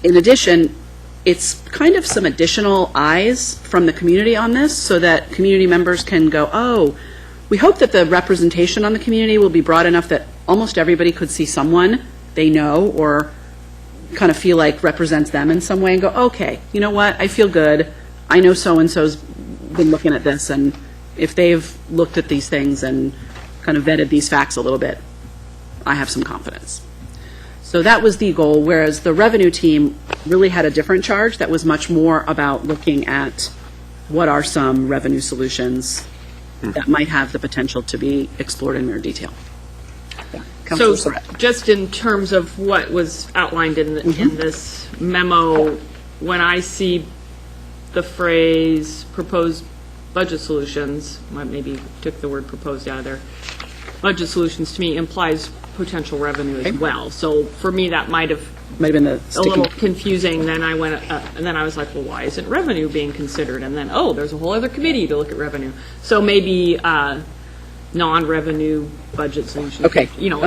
In addition, it's kind of some additional eyes from the community on this so that community members can go, oh, we hope that the representation on the community will be broad enough that almost everybody could see someone they know or kind of feel like represents them in some way and go, okay, you know what, I feel good. I know so-and-so's been looking at this, and if they've looked at these things and kind of vetted these facts a little bit, I have some confidence. So that was the goal, whereas the revenue team really had a different charge that was much more about looking at what are some revenue solutions that might have the potential to be explored in more detail. Yeah. Councilor So Surratt. just in terms of what was outlined in this memo, when I see the phrase proposed budget solutions, maybe took the word proposed out of there, budget solutions to me implies potential revenue as well. So for me, that might have been a little confusing. Then I went, and then I was like, well, why isn't revenue being considered? And then, oh, there's a whole other committee to look at revenue. So maybe non-revenue budget solutions. Okay. You know,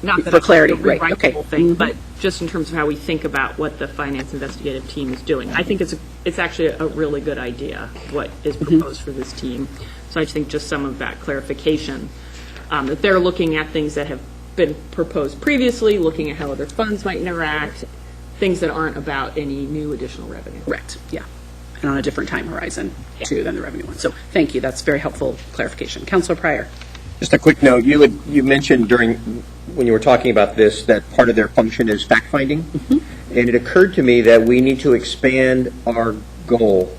not that For it's clarity, a right, rewrite okay. the whole thing, but just in terms of how we think about what the finance investigative team is doing. I think it's actually a really good idea, what is proposed for this team. So I just think just some of that clarification, that they're looking at things that have been proposed previously, looking at how other funds might interact, things that aren't about any new additional revenue. Correct, yeah. And on a different time horizon, too, than the revenue one. So thank you, that's very helpful clarification. Councilor Pryor. Just a quick note, you mentioned when you were talking about this, that part of their function is fact-finding. And it occurred to me that we need to expand our goal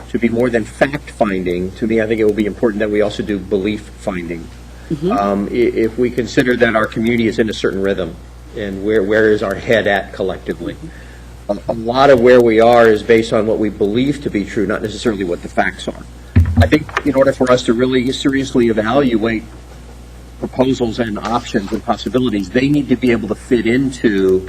to be more than fact-finding. To me, I think it will be important that we also do belief-finding. If we consider that our community is in a certain rhythm, and where is our head at collectively, a lot of where we are is based on what we believe to be true, not necessarily what the facts are. I think in order for us to really seriously evaluate proposals and options and possibilities, they need to be able to fit into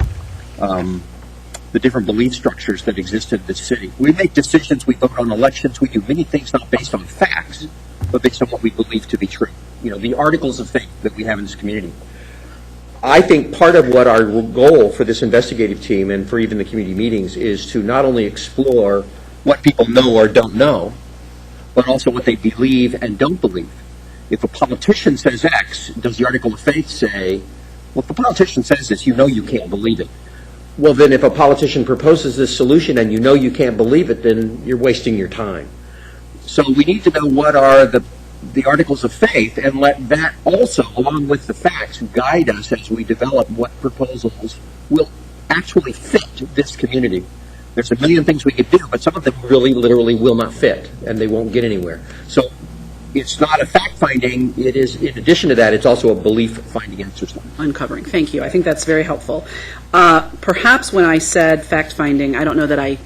the different belief structures that exist in this city. We make decisions, we vote on elections, we do many things not based on facts, but based on what we believe to be true. You know, the articles of faith that we have in this community. I think part of what our goal for this investigative team and for even the community meetings is to not only explore what people know or don't know, but also what they believe and don't believe. If a politician says X, does the article of faith say, well, if a politician says this, you know you can't believe it. Well, then if a politician proposes this solution and you know you can't believe it, then you're wasting your time. So we need to know what are the articles of faith and let that also, along with the facts, guide us as we develop what proposals will actually fit this community. There's a million things we could do, but some of them really literally will not fit and they won't get anywhere. So it's not a fact-finding. It is, in addition to that, it's also a belief-finding exercise. Uncovering. Thank you. I think that's very helpful. Perhaps when I said fact-finding, I don't know that I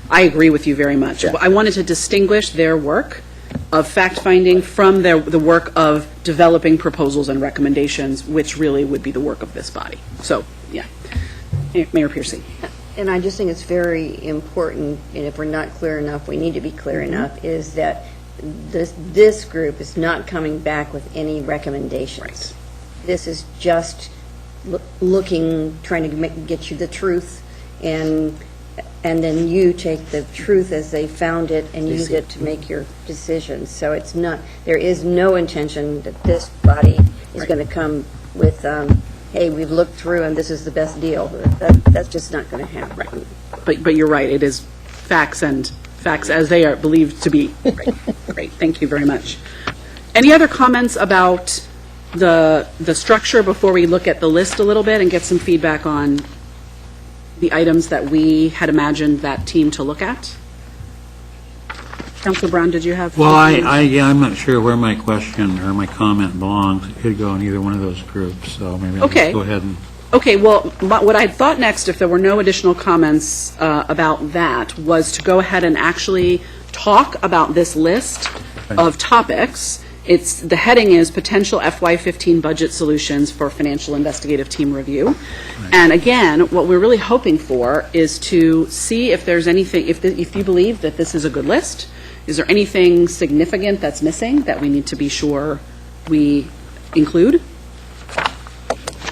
agree with you very much. Yeah. I wanted to distinguish their work of fact-finding from the work of developing proposals and recommendations, which really would be the work of this body. So, yeah. Mayor Piercy. And I just think it's very important, and if we're not clear enough, we need to be clear enough, is that this group is not coming back with any recommendations. Right. This is just looking, trying to get you the truth, and then you take the truth as they found it and use it to make your decisions. So it's not, there is no intention that this body is going to come with, hey, we've looked through and this is the best deal. That's just not going to happen. Right. But you're right. It is facts and facts as they are believed to be. Right. Great. Thank you very much. Any other comments about the structure before we look at the list a little bit and get some feedback on the items that we had imagined that team to look at? Councilor Brown, did you have? Well, I'm not sure where my question or my comment belongs. It could go in either one of those groups, so maybe I'll just go ahead and... Okay, well, what I thought next, if there were no additional comments about that, was to go ahead and actually talk about this list of topics. The heading is Potential FY15 Budget Solutions for Financial Investigative Team Review. Right. And again, what we're really hoping for is to see if there's anything, if you believe that this is a good list, is there anything significant that's missing that we need to be sure we include?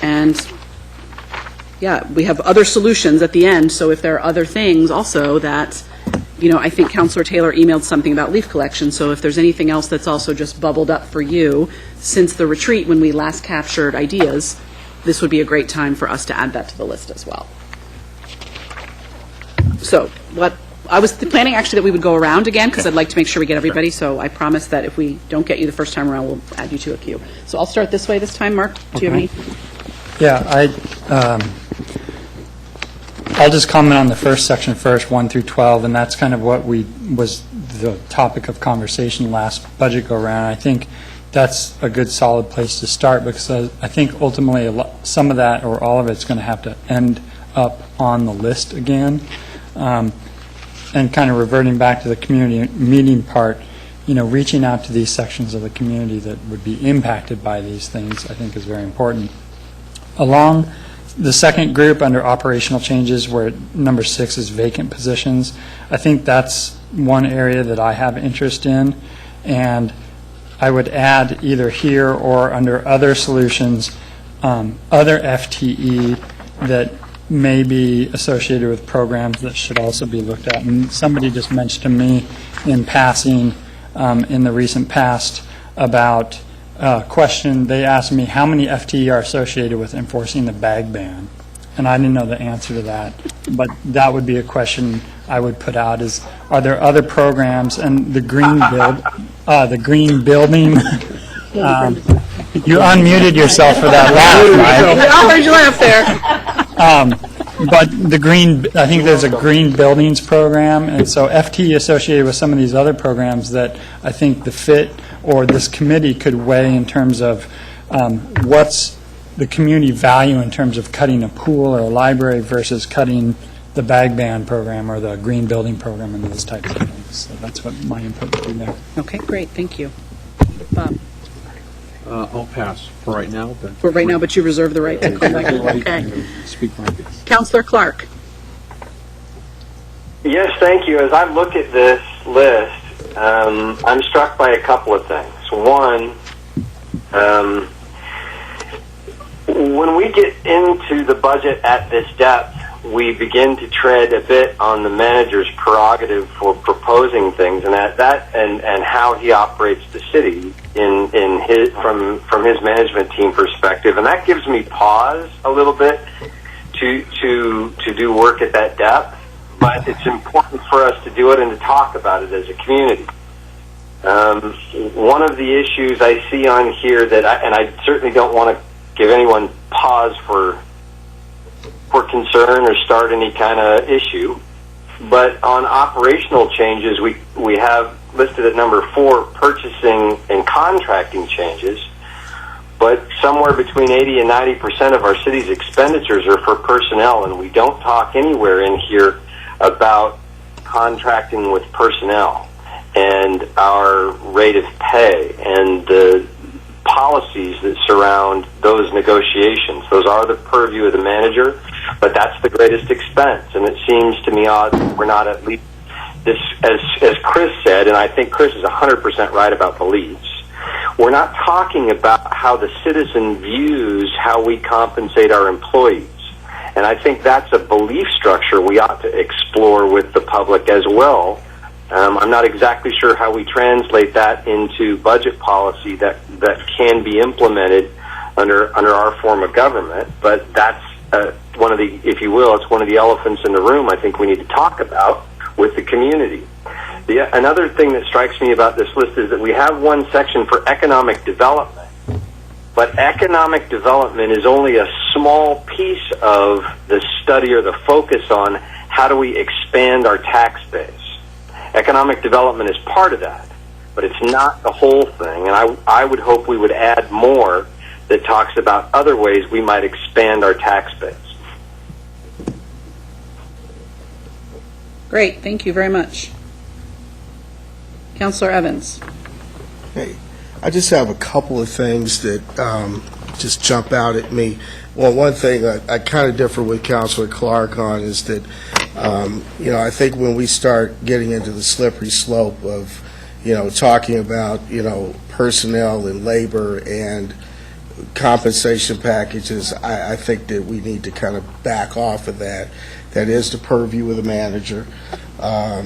And yeah, we have other solutions at the end, so if there are other things also that, you know, I think Councilor Taylor emailed something about leaf collection, so if there's anything else that's also just bubbled up for you since the retreat when we last captured ideas, this would be a great time for us to add that to the list as well. So what I was planning actually that we would go around again because I'd like to make sure we get everybody, so I promise that if we don't get you the first time around, we'll add you to a queue. So I'll start this way this time. Mark, do you have any? Yeah, I'll just comment on the first section first, 1 through 12, and that's kind of what was the topic of conversation last budget go-around. I think that's a good, solid place to start because I think ultimately some of that or all of it's going to have to end up on the list again. And kind of reverting back to the community meeting part, you know, reaching out to these sections of the community that would be impacted by these things, I think is very important. Along the second group under operational changes, where number 6 is vacant positions, I think that's one area that I have interest in, and I would add either here or under other solutions, other FTE that may be associated with programs that should also be looked at. And somebody just mentioned to me in passing in the recent past about question, they asked me how many FTE are associated with enforcing the bag ban, and I didn't know the answer to that, but that would be a question I would put out is, are there other programs, and the green building, you unmuted yourself for that laugh, Mike. I heard you laugh there. But the green, I think there's a green buildings program, and so FTE associated with some of these other programs that I think the fit or this committee could weigh in terms of what's the community value in terms of cutting a pool or a library versus cutting the bag ban program or the green building program and those types of things. So that's what my input would be there. Okay, great. Thank you. Bob. I'll pass for right now, but... For right now, but you reserve the right to come back. Okay. Speak my piece. Counselor Clark. Yes, thank you. As I look at this list, I'm struck by a couple of things. One, when we get into the budget at this depth, we begin to tread a bit on the manager's prerogative for proposing things, and and how he operates the city in his from his management team perspective, and that gives me pause a little bit to do work at that depth. But it's important for us to do it and to talk about it as a community. One of the issues I see on here that I certainly don't want to give anyone pause for concern or start any kind of issue, but on operational changes, we have listed at number 4 purchasing and contracting changes, but somewhere between 80 and 90% of our city's expenditures are for personnel, and we don't talk anywhere in here about contracting with personnel and our rate of pay and the policies that surround those negotiations. Those are the purview of the manager, but that's the greatest expense, and it seems to me odd that we're not at least this, as Chris said, and I think Chris is 100% right about beliefs. We're not talking about how the citizen views how we compensate our employees, and I think that's a belief structure we ought to explore with the public as well. I'm not exactly sure how we translate that into budget policy that can be implemented under our form of government, but that's one of the, if you will, it's one of the elephants in the room I think we need to talk about with the community. Another thing that strikes me about this list is that we have one section for economic development, but economic development is only a small piece of the study or the focus on how do we expand our tax base. Economic development is part of that, but it's not the whole thing, and I would hope we would add more that talks about other ways we might expand our tax base. Great, thank you very much. Counselor Evans. Hey, I just have a couple of things that just jump out at me. Well, one thing I kind of differ with Counselor Clark on is that, I think when we start getting into the slippery slope of, talking about, personnel and labor and compensation packages, I think that we need to kind of back off of that. That is the purview of the manager. I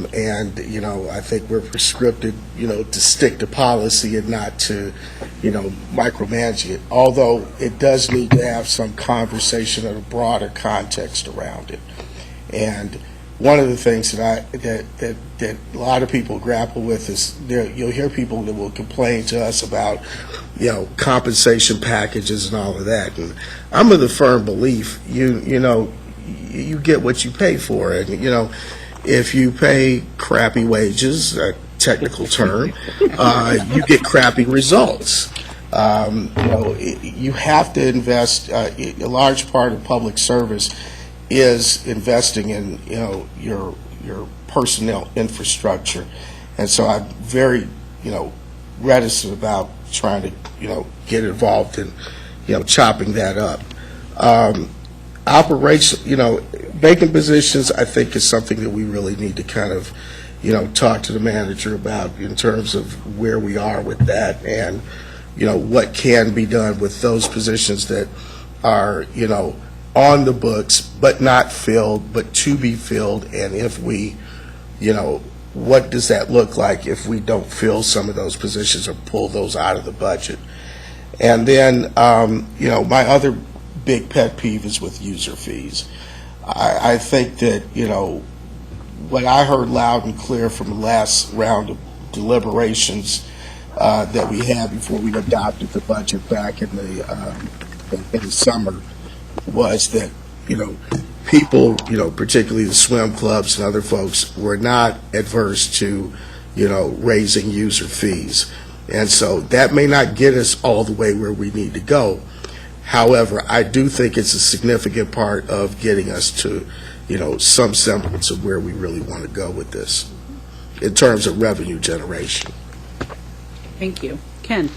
think we're prescripted, to stick to policy and not to, micromanage it. Although it does need to have some conversation in a broader context around it. And one of the things that a lot of people grapple with is you'll hear people that will complain to us about, compensation packages and all of that. And I'm of the firm belief, you get what you pay for. And, if you pay crappy wages, a technical term, you get crappy results. You have to invest. A large part of public service is investing in, your personnel infrastructure, and so I'm very, reticent about trying to, get involved in, chopping that up. Vacant positions, I think, is something that we really need to kind of, talk to the manager about in terms of where we are with that and, what can be done with those positions that are, on the books but not filled, but to be filled. And if we, what does that look like if we don't fill some of those positions or pull those out of the budget? And then, my other big pet peeve is with user fees. I think that, what I heard loud and clear from the last round of deliberations that we had before we adopted the budget back in the summer was that, people, particularly the swim clubs and other folks, were not adverse to, raising user fees. And so that may not get us all the way where we need to go. However, I do think it's a significant part of getting us to, some semblance of where we really want to go with this in terms of revenue generation. Thank you. Ken.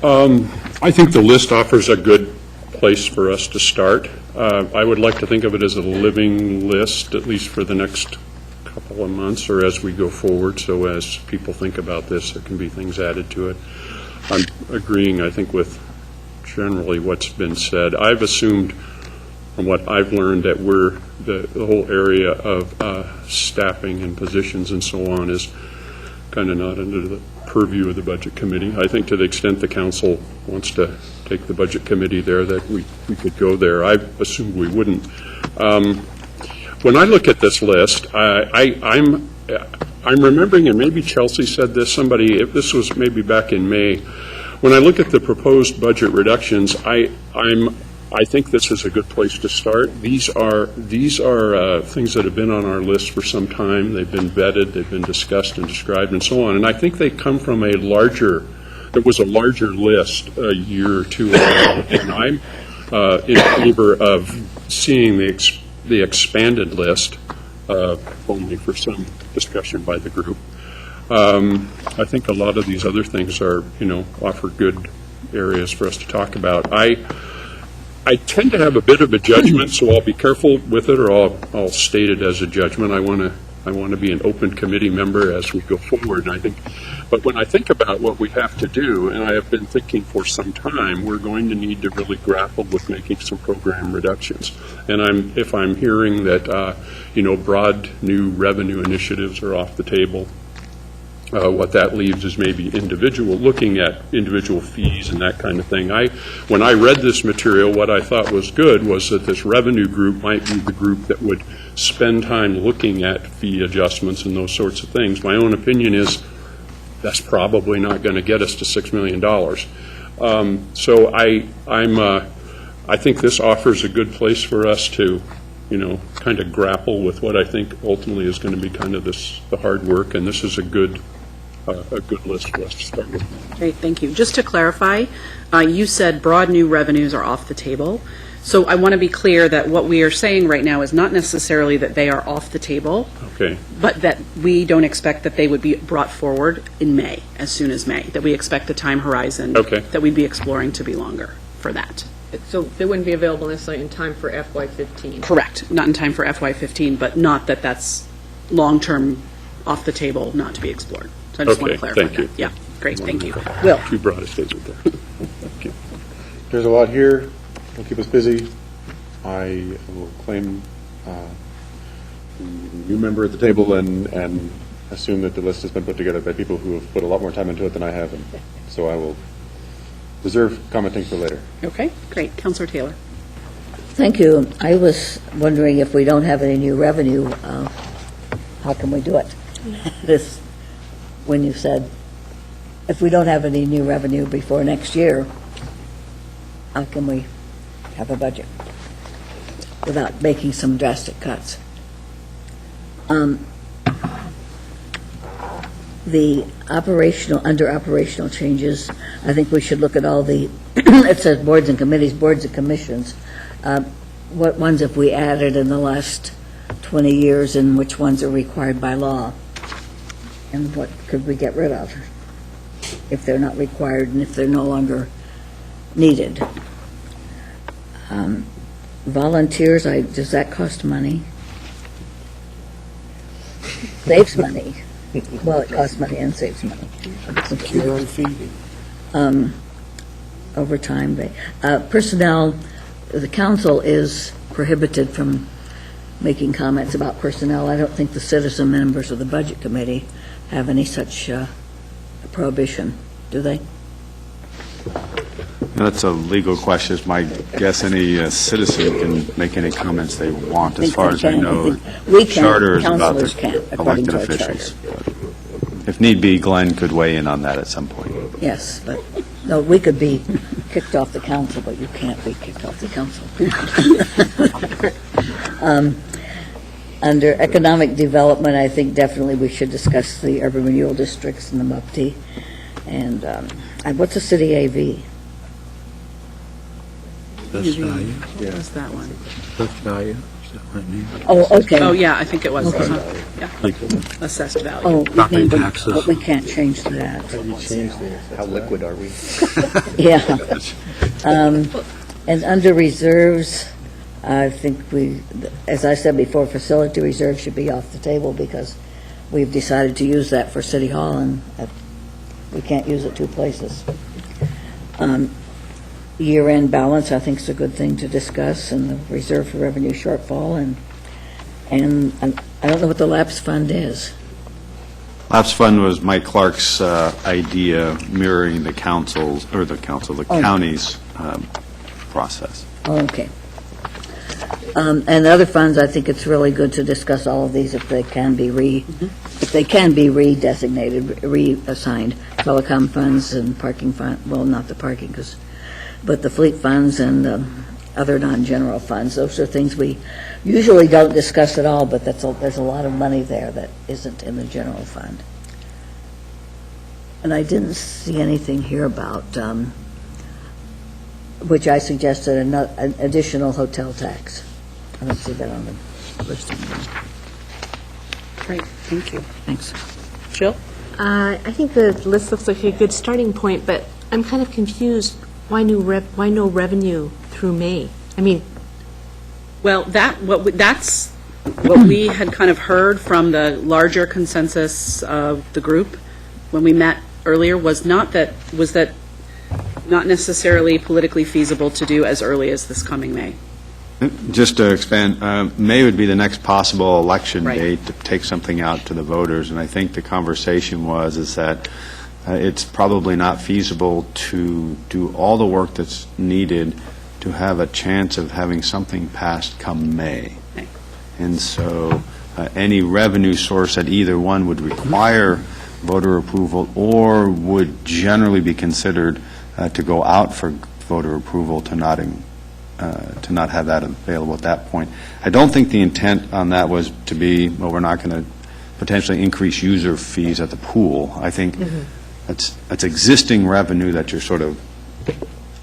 I think the list offers a good place for us to start. I would like to think of it as a living list, at least for the next couple of months or as we go forward, so as people think about this, there can be things added to it. I'm agreeing, I think, with generally what's been said. I've assumed, from what I've learned, that the whole area of staffing and positions and so on is kind of not under the purview of the Budget Committee. I think to the extent the council wants to take the Budget Committee there, that we could go there. I assumed we wouldn't. When I look at this list, I'm remembering, and maybe Chelsea said this, if this was maybe back in May, when I look at the proposed budget reductions, I think this is a good place to start. These are things that have been on our list for some time. They've been vetted, they've been discussed and described and so on. And I think they come from there was a larger list a year or two ago. And I'm in favor of seeing the expanded list, only for some discussion by the group. I think a lot of these other things offer good areas for us to talk about. I tend to have a bit of a judgment, so I'll be careful with it, or I'll state it as a judgment. I want to be an open committee member as we go forward. But when I think about what we have to do, and I have been thinking for some time, we're going to need to really grapple with making some program reductions. And if I'm hearing that broad new revenue initiatives are off the table, what that leaves is maybe looking at individual fees and that kind of thing. When I read this material, what I thought was good was that this revenue group might be the group that would spend time looking at fee adjustments and those sorts of things. My own opinion is that's probably not going to get us to $6 million. So I think this offers a good place for us to kind of grapple with what I think ultimately is going to be kind of the hard work, and this is a good list for us to start with. Great, thank you. Just to clarify, you said broad new revenues are off the table. So I want to be clear that what we are saying right now is not necessarily that they are off the table, okay, but that we don't expect that they would be brought forward in May, as soon as May, that we expect the time horizon that we'd be exploring to be longer for that. So they wouldn't be available necessarily in time for FY15? Correct. Not in time for FY15, but not that that's long-term off the table, not to be explored. So I just want to clarify thank you. that. Yeah, great, thank you. Will. Too broad a statement there. Thank you. There's a lot here. It'll keep us busy. I will claim new member at the table and assume that the list has been put together by people who have put a lot more time into it than I have, and so I will reserve commenting for later. Okay, great. Councilor Taylor. Thank you. I was wondering, if we don't have any new revenue, how can we do it? When you said, if we don't have any new revenue before next year, how can we have a budget without making some drastic cuts? The under operational changes, I think we should look at all the, it says boards and committees, boards and commissions. What ones have we added in the last 20 years, and which ones are required by law? And what could we get rid of if they're not required and if they're no longer needed? Volunteers, does that cost money? Saves money. Well, it costs money and saves money. Care and feeding. Overtime. Personnel, the council is prohibited from making comments about personnel. I don't think the citizen members of the Budget Committee have any such prohibition, do they? That's a legal question. It's my guess any citizen can make any comments they want, as far as I know. We can, Charter is about councilors can't, the according elected to our officials. If need be, Glenn could weigh in on that at some point. Yes, but, no, we could be kicked off the council, but you can't be kicked off the council. Under economic development, I think definitely we should discuss the urban renewal districts and the MUPT. And what's a city AV? Best value. What was that one? Best value. Brittany? Oh, okay. Oh, yeah, I think it was. Okay. Yeah, Like, assessed value. Oh, Property but taxes. we can't change that. How liquid are we? Yeah. And under reserves, I think as I said before, facility reserve should be off the table because we've decided to use that for City Hall, and we can't use it two places. Year-end balance, I think, is a good thing to discuss, and the reserve for revenue shortfall, and I don't know what the lapse fund is. Lapse fund was Mike Clark's idea, mirroring the county's process. Oh, okay. And other funds, I think it's really good to discuss all of these if they can be redesignated, reassigned. Telecom funds and parking fund, well, not the parking, but the fleet funds and other non-general funds. Those are things we usually don't discuss at all, but there's a lot of money there that isn't in the general fund. And I didn't see anything here about, which I suggested, an additional hotel tax. I don't see that on the list. Great, thank you. Thanks. Jill? I think the list looks like a good starting point, but I'm kind of confused. Why no revenue through May? I mean, Well, that's what we had kind of heard from the larger consensus of the group when we met earlier was not necessarily politically feasible to do as early as this coming May. Just to expand, May would be the next possible election Right. date to take something out to the voters, and I think the conversation is that it's probably not feasible to do all the work that's needed to have a chance of having something passed come May. Right. And so any revenue source at either one would require voter approval or would generally be considered to go out for voter approval to not have that available at that point. I don't think the intent on that was to be, well, we're not going to potentially increase user fees at the pool. I think that's existing revenue that you're sort of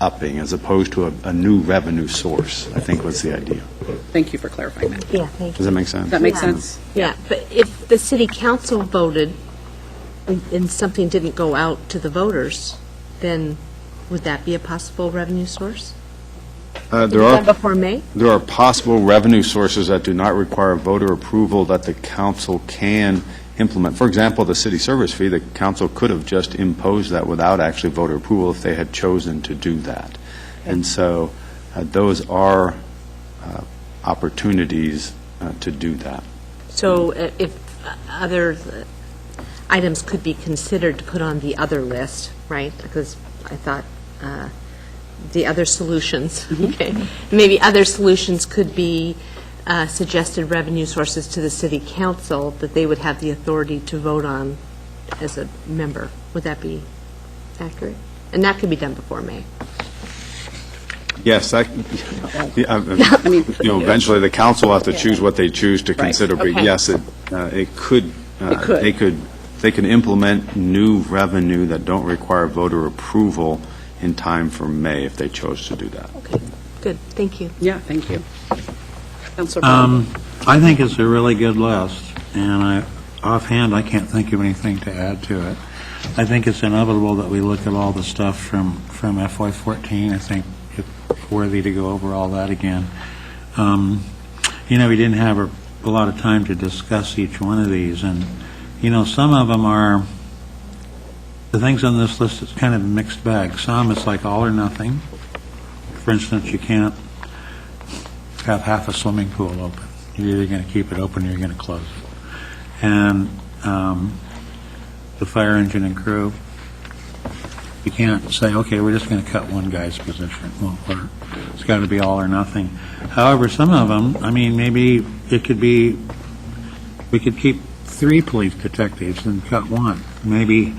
upping as opposed to a new revenue source, I think was the idea. Thank you for clarifying that. yeah, thank Does you. that make sense? That makes sense? Yeah, but if the city council voted and something didn't go out to the voters, then would that be a possible revenue source? Done before May? There are possible revenue sources that do not require voter approval that the council can implement. For example, the city service fee, the council could have just imposed that without actually voter approval if they had chosen to do that. And so those are opportunities to do that. So if other items could be considered to put on the other list, right? Because I thought the other solutions, okay, maybe other solutions could be suggested revenue sources to the city council that they would have the authority to vote on as a member. Would that be accurate? And that could be done before May. Yes, eventually the council will have to choose what they choose to consider, but okay. yes, it could. They can implement new revenue that don't require voter approval in time for May if they chose to do that. Okay, good, thank you. Yeah, thank you. Councilor Brown? I think it's a really good list, and offhand, I can't think of anything to add to it. I think it's inevitable that we look at all the stuff from FY14. I think it's worthy to go over all that again. We didn't have a lot of time to discuss each one of these, and some of them are, the things on this list, it's kind of a mixed bag. Some, it's like all or nothing. For instance, you can't have half a swimming pool open. You're either going to keep it open or you're going to close it. And the fire engine and crew, you can't say, okay, we're just going to cut one guy's position. It won't work. It's got to be all or nothing. However, some of them, maybe it could be, we could keep 3 police detectives and cut 1. Maybe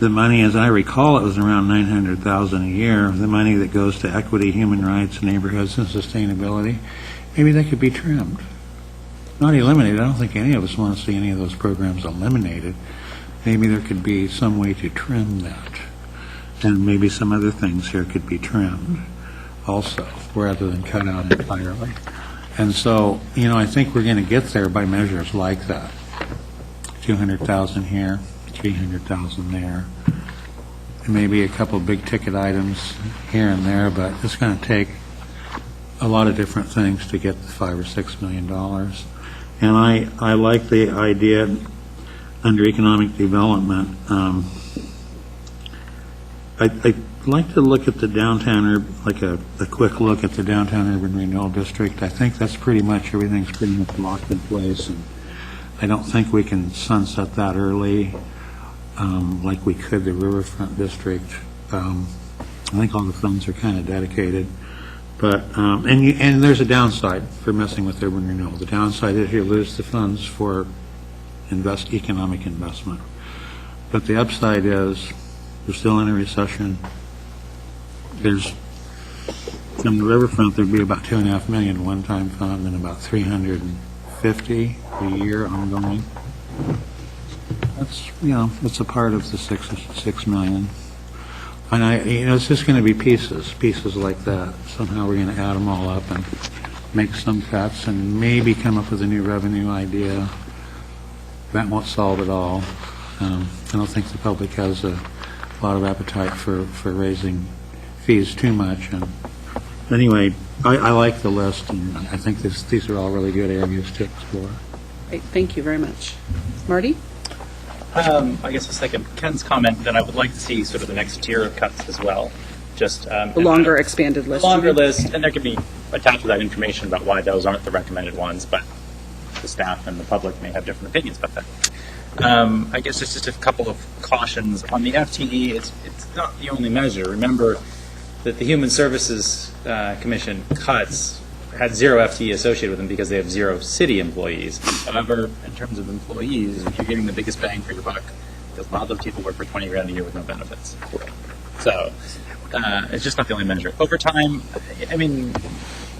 the money, as I recall, it was around $900,000 a year. The money that goes to equity, human rights, neighborhoods, and sustainability, maybe that could be trimmed. Not eliminated. I don't think any of us want to see any of those programs eliminated. Maybe there could be some way to trim that. And maybe some other things here could be trimmed also, rather than cut out entirely. And so, I think we're going to get there by measures like that. 200,000 here, 300,000 there, and maybe a couple big-ticket items here and there, but it's going to take a lot of different things to get the $5 or $6 million. And I like the idea under economic development. I'd like to look at the downtown, like a quick look at the downtown urban renewal district. I think that's pretty much, everything's pretty much locked in place, and I don't think we can sunset that early like we could the riverfront district. I think all the funds are kind of dedicated. But, and there's a downside for messing with urban renewal. The downside is you lose the funds for economic investment. But the upside is we're still in a recession. There's, from the riverfront, there'd be about $2.5 million one-time fund and about $350 a year ongoing. That's, it's a part of the $6 million. And it's just going to be pieces like that. Somehow we're going to add them all up and make some cuts and maybe come up with a new revenue idea. That won't solve it all. I don't think the public has a lot of appetite for raising fees too much. And anyway, I like the list, and I think these are all really good areas to explore. Great, thank you very much. Marty? I guess a second Ken's comment, then I would like to see sort of the next tier of cuts as well. Just the longer expanded list. Longer list, and there could be attached to that information about why those aren't the recommended ones, but the staff and the public may have different opinions about that. I guess just a couple of cautions. On the FTE, it's not the only measure. Remember that the Human Services Commission cuts had zero FTE associated with them because they have zero city employees. However, in terms of employees, if you're getting the biggest bang for your buck, because a lot of those people work for $20,000 a year with no benefits. So it's just not the only measure. Overtime, I mean,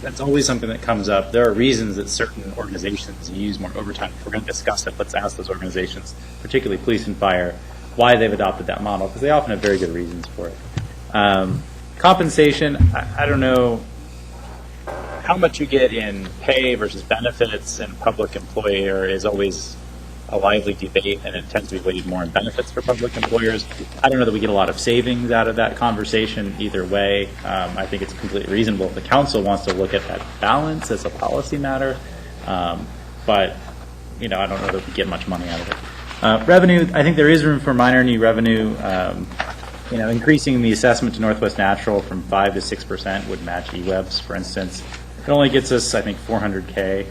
that's always something that comes up. There are reasons that certain organizations use more overtime. If we're going to discuss it, let's ask those organizations, particularly police and fire, why they've adopted that model, because they often have very good reasons for it. Compensation, I don't know how much you get in pay versus benefits and public employer is always a lively debate, and it tends to be weighted more in benefits for public employers. I don't know that we get a lot of savings out of that conversation either way. I think it's completely reasonable if the council wants to look at that balance as a policy matter. But, I don't know that we get much money out of it. Revenue, I think there is room for minor new revenue. Increasing the assessment to Northwest Natural from 5 to 6% would match eWebs, for instance. It only gets us, I think, $400K,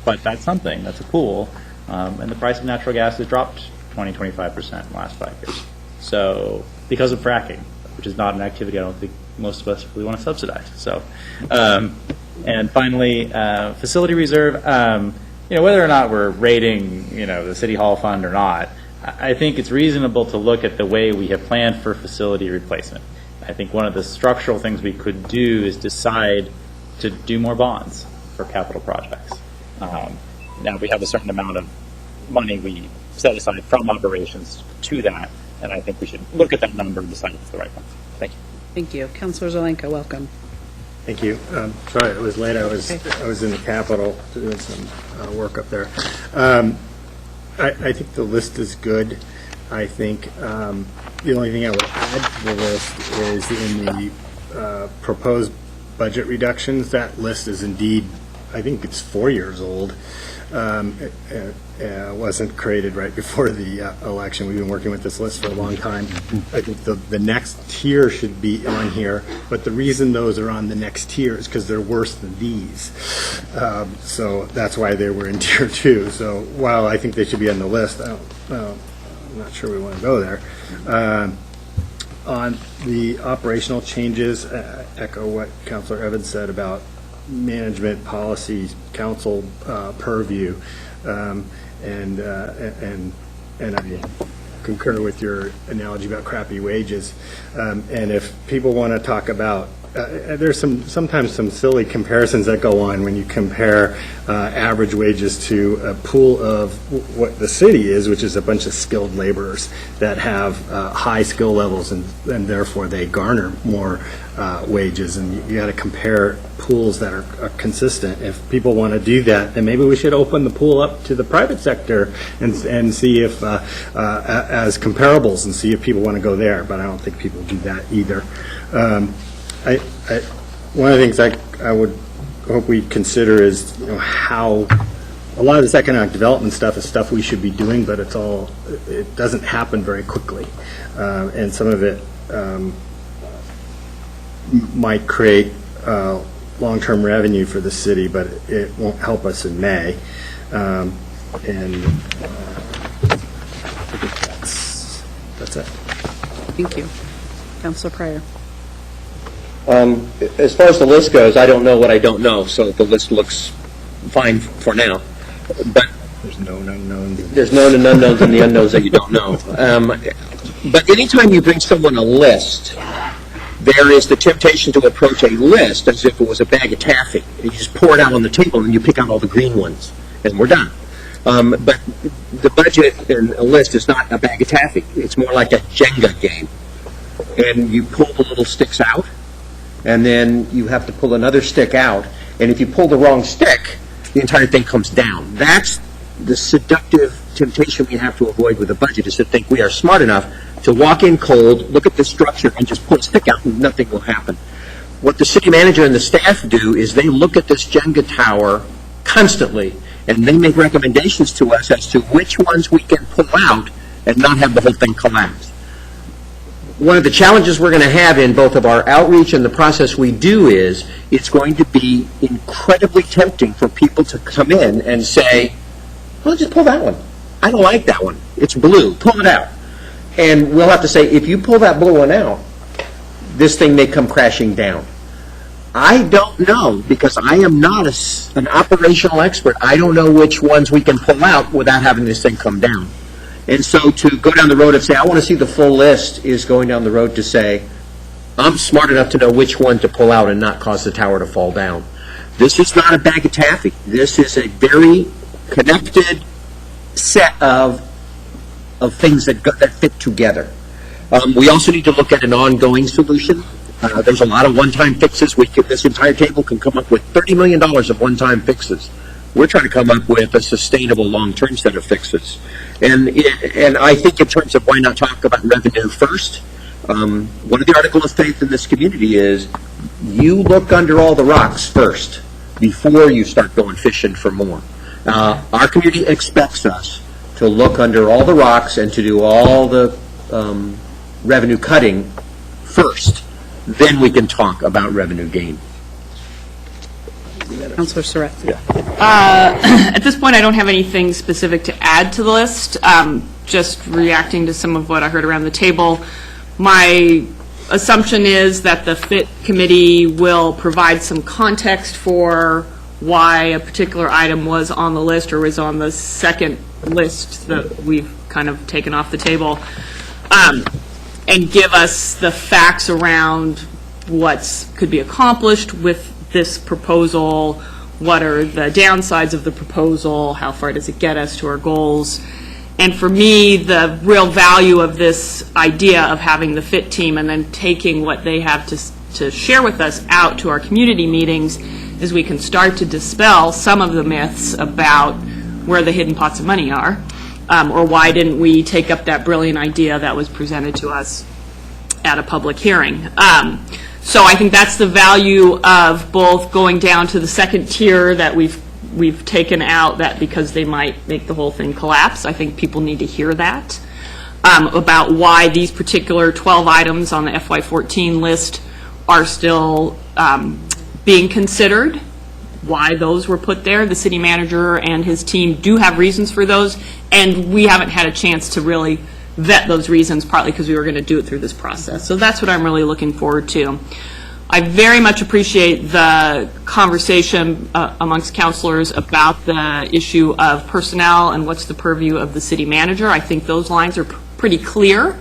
but that's something. That's a pool. And the price of natural gas has dropped 20-25% in the last 5 years. So, because of fracking, which is not an activity I don't think most of us really want to subsidize. So, and finally, facility reserve. Whether or not we're rating, the City Hall fund or not, I think it's reasonable to look at the way we have planned for facility replacement. I think one of the structural things we could do is decide to do more bonds for capital projects. Now, we have a certain amount of money we set aside from operations to that, and I think we should look at that number and decide if it's the right one. Thank you. Thank you. Councilor Zelenka, welcome. Thank you. Sorry, it was late. I was in the Capitol doing some work up there. I think the list is good. I think the only thing I would add to the list is in the proposed budget reductions. That list is indeed, I think it's 4 years old. It wasn't created right before the election. We've been working with this list for a long time. I think the next tier should be on here, but the reason those are on the next tier is because they're worse than these. So that's why they were in tier 2. So while I think they should be on the list, I'm not sure we want to go there. On the operational changes, echo what Councilor Evans said about management policy council purview, and I concur with your analogy about crappy wages. And if people want to talk about there's sometimes some silly comparisons that go on when you compare average wages to a pool of what the city is, which is a bunch of skilled laborers that have high skill levels, and therefore they garner more wages. And you got to compare pools that are consistent. If people want to do that, then maybe we should open the pool up to the private sector and see if as comparables, and see if people want to go there. But I don't think people do that either. One of the things I would hope we consider is, how a lot of this economic development stuff is stuff we should be doing, but it doesn't happen very quickly, and some of it might create long-term revenue for the city, but it won't help us in May, and I think that's it. Thank you. Councilor Pryor. As far as the list goes, I don't know what I don't know, so the list looks fine for now. But there's known unknowns. There's known and unknowns and the unknowns that you don't know. But anytime you bring someone a list, there is the temptation to approach a list as if it was a bag of taffy. You just pour it out on the table and you pick out all the green ones, and we're done. But the budget and a list is not a bag of taffy. It's more like a Jenga game. And you pull the little sticks out, and then you have to pull another stick out, and if you pull the wrong stick, the entire thing comes down. That's the seductive temptation we have to avoid with a budget, is to think we are smart enough to walk in cold, look at the structure, and just pull a stick out, and nothing will happen. What the city manager and the staff do is they look at this Jenga tower constantly, and they make recommendations to us as to which ones we can pull out and not have the whole thing collapse. One of the challenges we're going to have in both of our outreach and the process we do is it's going to be incredibly tempting for people to come in and say, well, just pull that one. I don't like that one. It's blue. Pull it out. And we'll have to say, if you pull that blue one out, this thing may come crashing down. I don't know, because I am not an operational expert. I don't know which ones we can pull out without having this thing come down. And so to go down the road and say, I want to see the full list, is going down the road to say, I'm smart enough to know which one to pull out and not cause the tower to fall down. This is not a bag of taffy. This is a very connected set of things that fit together. We also need to look at an ongoing solution. There's a lot of one-time fixes. This entire table can come up with $30 million of one-time fixes. We're trying to come up with a sustainable long-term set of fixes. And I think in terms of why not talk about revenue first, one of the articles of faith in this community is you look under all the rocks first before you start going fishing for more. Our community expects us to look under all the rocks and to do all the revenue cutting first. Then we can talk about revenue gain. Councilor Surratt. At this point, I don't have anything specific to add to the list. Just reacting to some of what I heard around the table. My assumption is that the FIT committee will provide some context for why a particular item was on the list or was on the second list that we've kind of taken off the table, and give us the facts around what could be accomplished with this proposal, what are the downsides of the proposal, how far does it get us to our goals. And for me, the real value of this idea of having the FIT team and then taking what they have to share with us out to our community meetings is we can start to dispel some of the myths about where the hidden pots of money are, or why didn't we take up that brilliant idea that was presented to us at a public hearing. So I think that's the value of both going down to the second tier that we've taken out, that because they might make the whole thing collapse. I think people need to hear that, about why these particular 12 items on the FY14 list are still being considered, why those were put there. The city manager and his team do have reasons for those, and we haven't had a chance to really vet those reasons, partly because we were going to do it through this process. So that's what I'm really looking forward to. I very much appreciate the conversation amongst councilors about the issue of personnel and what's the purview of the city manager. I think those lines are pretty clear.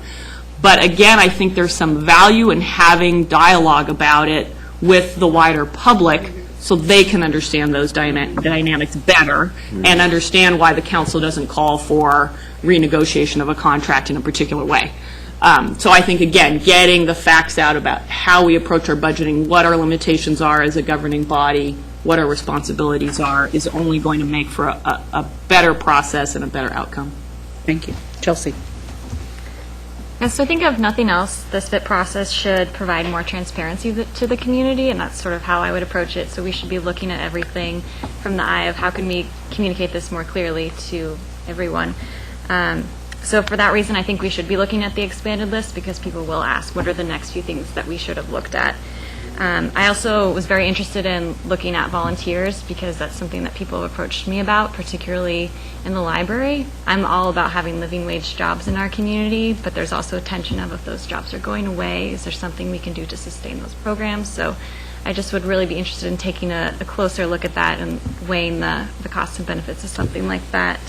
But again, I think there's some value in having dialogue about it with the wider public so they can understand those dynamics better and understand why the council doesn't call for renegotiation of a contract in a particular way. So I think, again, getting the facts out about how we approach our budgeting, what our limitations are as a governing body, what our responsibilities are, is only going to make for a better process and a better outcome. Thank you. Chelsea? And so I think if nothing else, this FIT process should provide more transparency to the community, and that's sort of how I would approach it. So we should be looking at everything from the eye of how can we communicate this more clearly to everyone. So for that reason, I think we should be looking at the expanded list because people will ask, what are the next few things that we should have looked at? I also was very interested in looking at volunteers because that's something that people have approached me about, particularly in the library. I'm all about having living wage jobs in our community, but there's also a tension of if those jobs are going away, is there something we can do to sustain those programs? So I just would really be interested in taking a closer look at that and weighing the costs and benefits of something like that.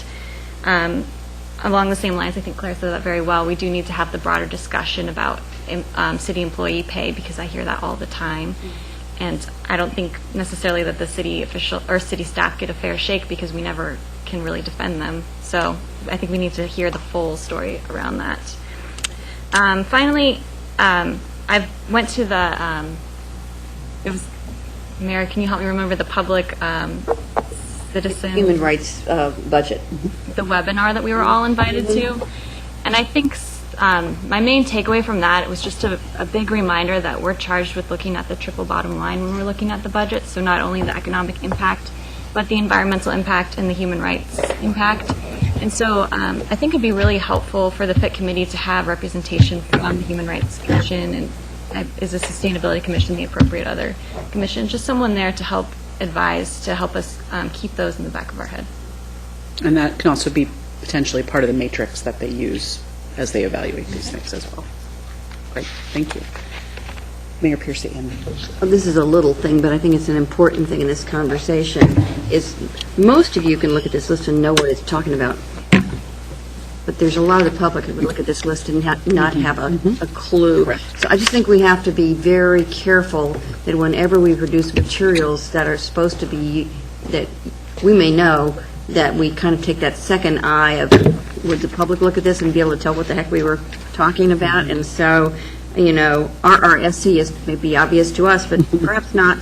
Along the same lines, I think Claire said that very well, we do need to have the broader discussion about city employee pay because I hear that all the time. And I don't think necessarily that the city official or city staff get a fair shake because we never can really defend them. So I think we need to hear the full story around that. Finally, I went to the, it was, Mary, can you help me remember the public citizen? Human rights budget. The webinar that we were all invited to. And I think my main takeaway from that was just a big reminder that we're charged with looking at the triple bottom line when we're looking at the budget. So not only the economic impact, but the environmental impact and the human rights impact. And so I think it'd be really helpful for the FIT committee to have representation from the Human Rights Commission and is the Sustainability Commission the appropriate other commission? Just someone there to help advise, to help us keep those in the back of our head. And that can also be potentially part of the matrix that they use as they evaluate these things as well. Great, thank you. Mayor Piercy. This is a little thing, but I think it's an important thing in this conversation, is most of you can look at this list and know what it's talking about. But there's a lot of the public that would look at this list and not have a clue. Correct. So I just think we have to be very careful that whenever we produce materials that are supposed to be, that we may know, that we kind of take that second eye of, would the public look at this and be able to tell what the heck we were talking about? And so, you know, RRSC is maybe obvious to us, but perhaps not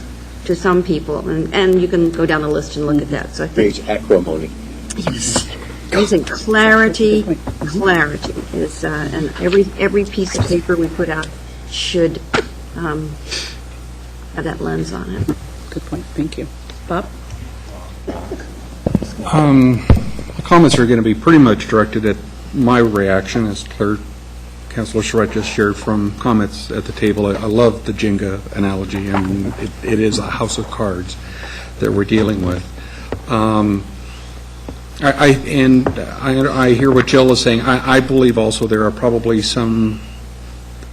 to some people. And you can go down the list and look at that. So I think acrimony. Yes. I think clarity is, and every piece of paper we put out should have that lens on it. Good point. Thank you. Bob? The comments are going to be pretty much directed at my reaction, as Councilor Charette just shared from comments at the table. I love the Jenga analogy, and it is a house of cards that we're dealing with. I hear what Jill is saying. I believe also there are probably some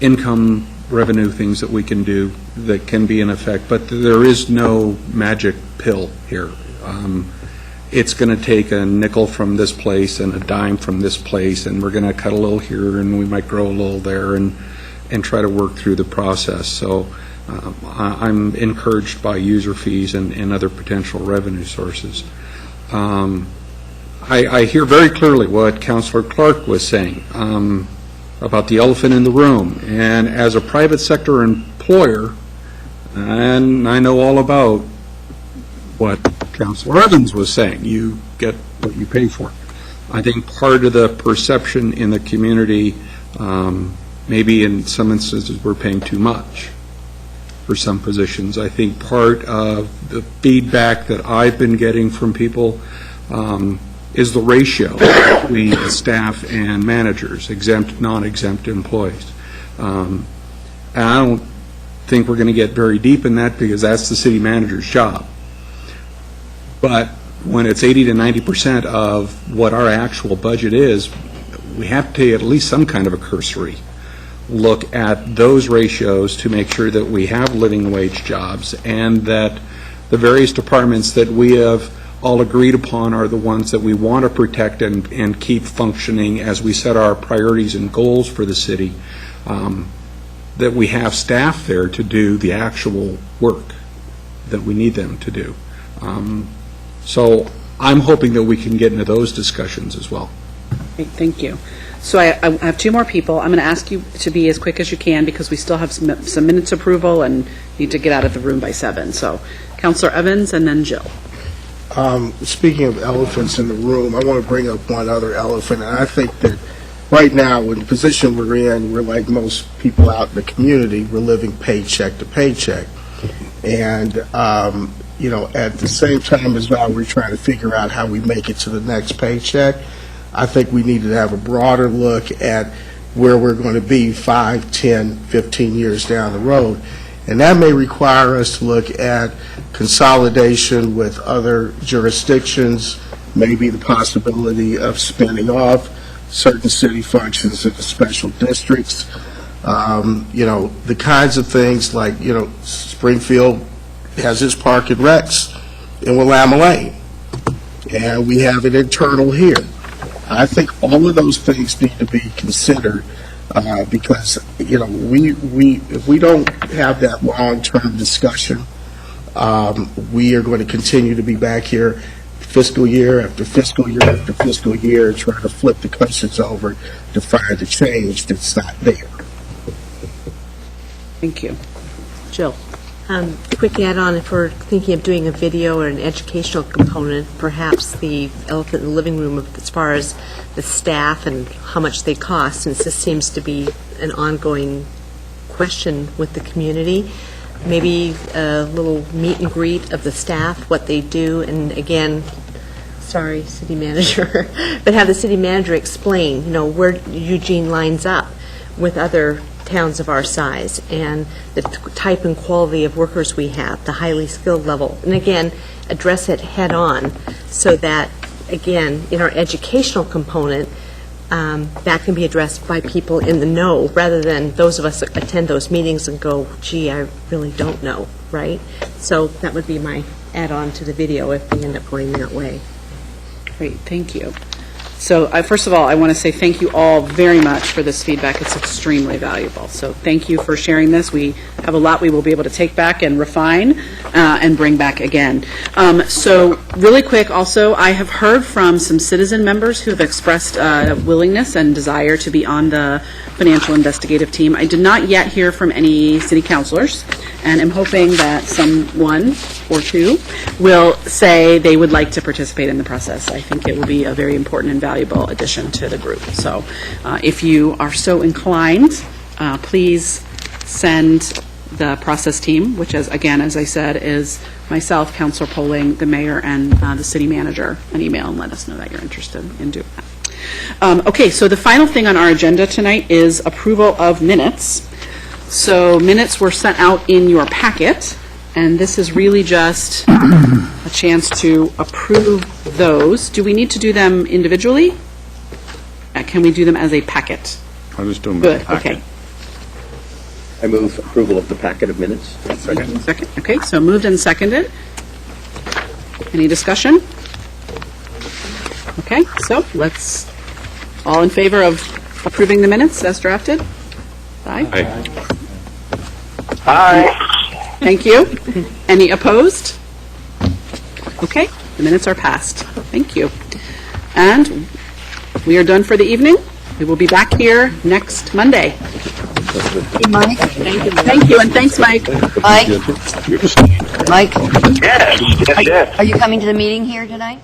income revenue things that we can do that can be in effect, but there is no magic pill here. It's going to take a nickel from this place and a dime from this place, and we're going to cut a little here, and we might grow a little there, and try to work through the process. So I'm encouraged by user fees and other potential revenue sources. I hear very clearly what Councilor Clark was saying about the elephant in the room. And as a private sector employer, and I know all about what Councilor Evans was saying, you get what you pay for. I think part of the perception in the community, maybe in some instances we're paying too much for some positions. I think part of the feedback that I've been getting from people is the ratio between staff and managers, exempt, non-exempt employees. And I don't think we're going to get very deep in that because that's the city manager's job. But when it's 80 to 90% of what our actual budget is, we have to take at least some kind of a cursory look at those ratios to make sure that we have living wage jobs and that the various departments that we have all agreed upon are the ones that we want to protect and keep functioning as we set our priorities and goals for the city. that we have staff there to do the actual work that we need them to do. So I'm hoping that we can get into those discussions as well. Great, thank you. So I have two more people. I'm going to ask you to be as quick as you can because we still have some minutes approval and need to get out of the room by 7. So Councilor Evans and then Jill. Speaking of elephants in the room, I want to bring up one other elephant, and I think that right now, in the position we're in, we're like most people out in the community, we're living paycheck to paycheck. And, at the same time as now we're trying to figure out how we make it to the next paycheck, I think we need to have a broader look at where we're going to be 5, 10, 15 years down the road. And that may require us to look at consolidation with other jurisdictions, maybe the possibility of spinning off certain city functions into special districts. The kinds of things like, Springfield has its park and recs in Willamette Lane, and we have it internal here. I think all of those things need to be considered because, if we don't have that long-term discussion, we are going to continue to be back here fiscal year after fiscal year after fiscal year trying to flip the cushions over to find a change that's not there. Thank you. Jill. Quick add-on, if we're thinking of doing a video or an educational component, perhaps the elephant in the living room as far as the staff and how much they cost, since this seems to be an ongoing question with the community. Maybe a little meet and greet of the staff, what they do, and again, sorry, city manager, but have the city manager explain, where Eugene lines up with other towns of our size and the type and quality of workers we have, the highly skilled level. And again, address it head on so that, again, in our educational component, that can be addressed by people in the know rather than those of us that attend those meetings and go, gee, I really don't know, right? So that would be my add-on to the video if we end up going that way. Great, thank you. So first of all, I want to say thank you all very much for this feedback. It's extremely valuable. So thank you for sharing this. We have a lot we will be able to take back and refine and bring back again. So really quick also, I have heard from some citizen members who have expressed willingness and desire to be on the financial investigative team. I did not yet hear from any city councilors, and I'm hoping that someone or two will say they would like to participate in the process. I think it will be a very important and valuable addition to the group. So if you are so inclined, please send the process team, which is, again, as I said, is myself, Councilor Poling, the mayor, and the city manager, an email and let us know that you're interested in doing that. Okay, so the final thing on our agenda tonight is approval of minutes. So minutes were sent out in your packet, and this is really just a chance to approve those. Do we need to do them individually? Can we do them as a packet? I'll just do them Good, in a packet. okay. I move approval of the packet of minutes. Second. Okay, so moved and seconded. Any discussion? Okay, so let's, all in favor of approving the minutes as drafted? Aye. Aye. Thank you. Any opposed? Okay, the minutes are passed. Thank you. And we are done for the evening. We will be back here next Monday. Hey, Mike? Thank you, and thanks, Mike. Mike? Mike? Yes. Are you coming to the meeting here tonight?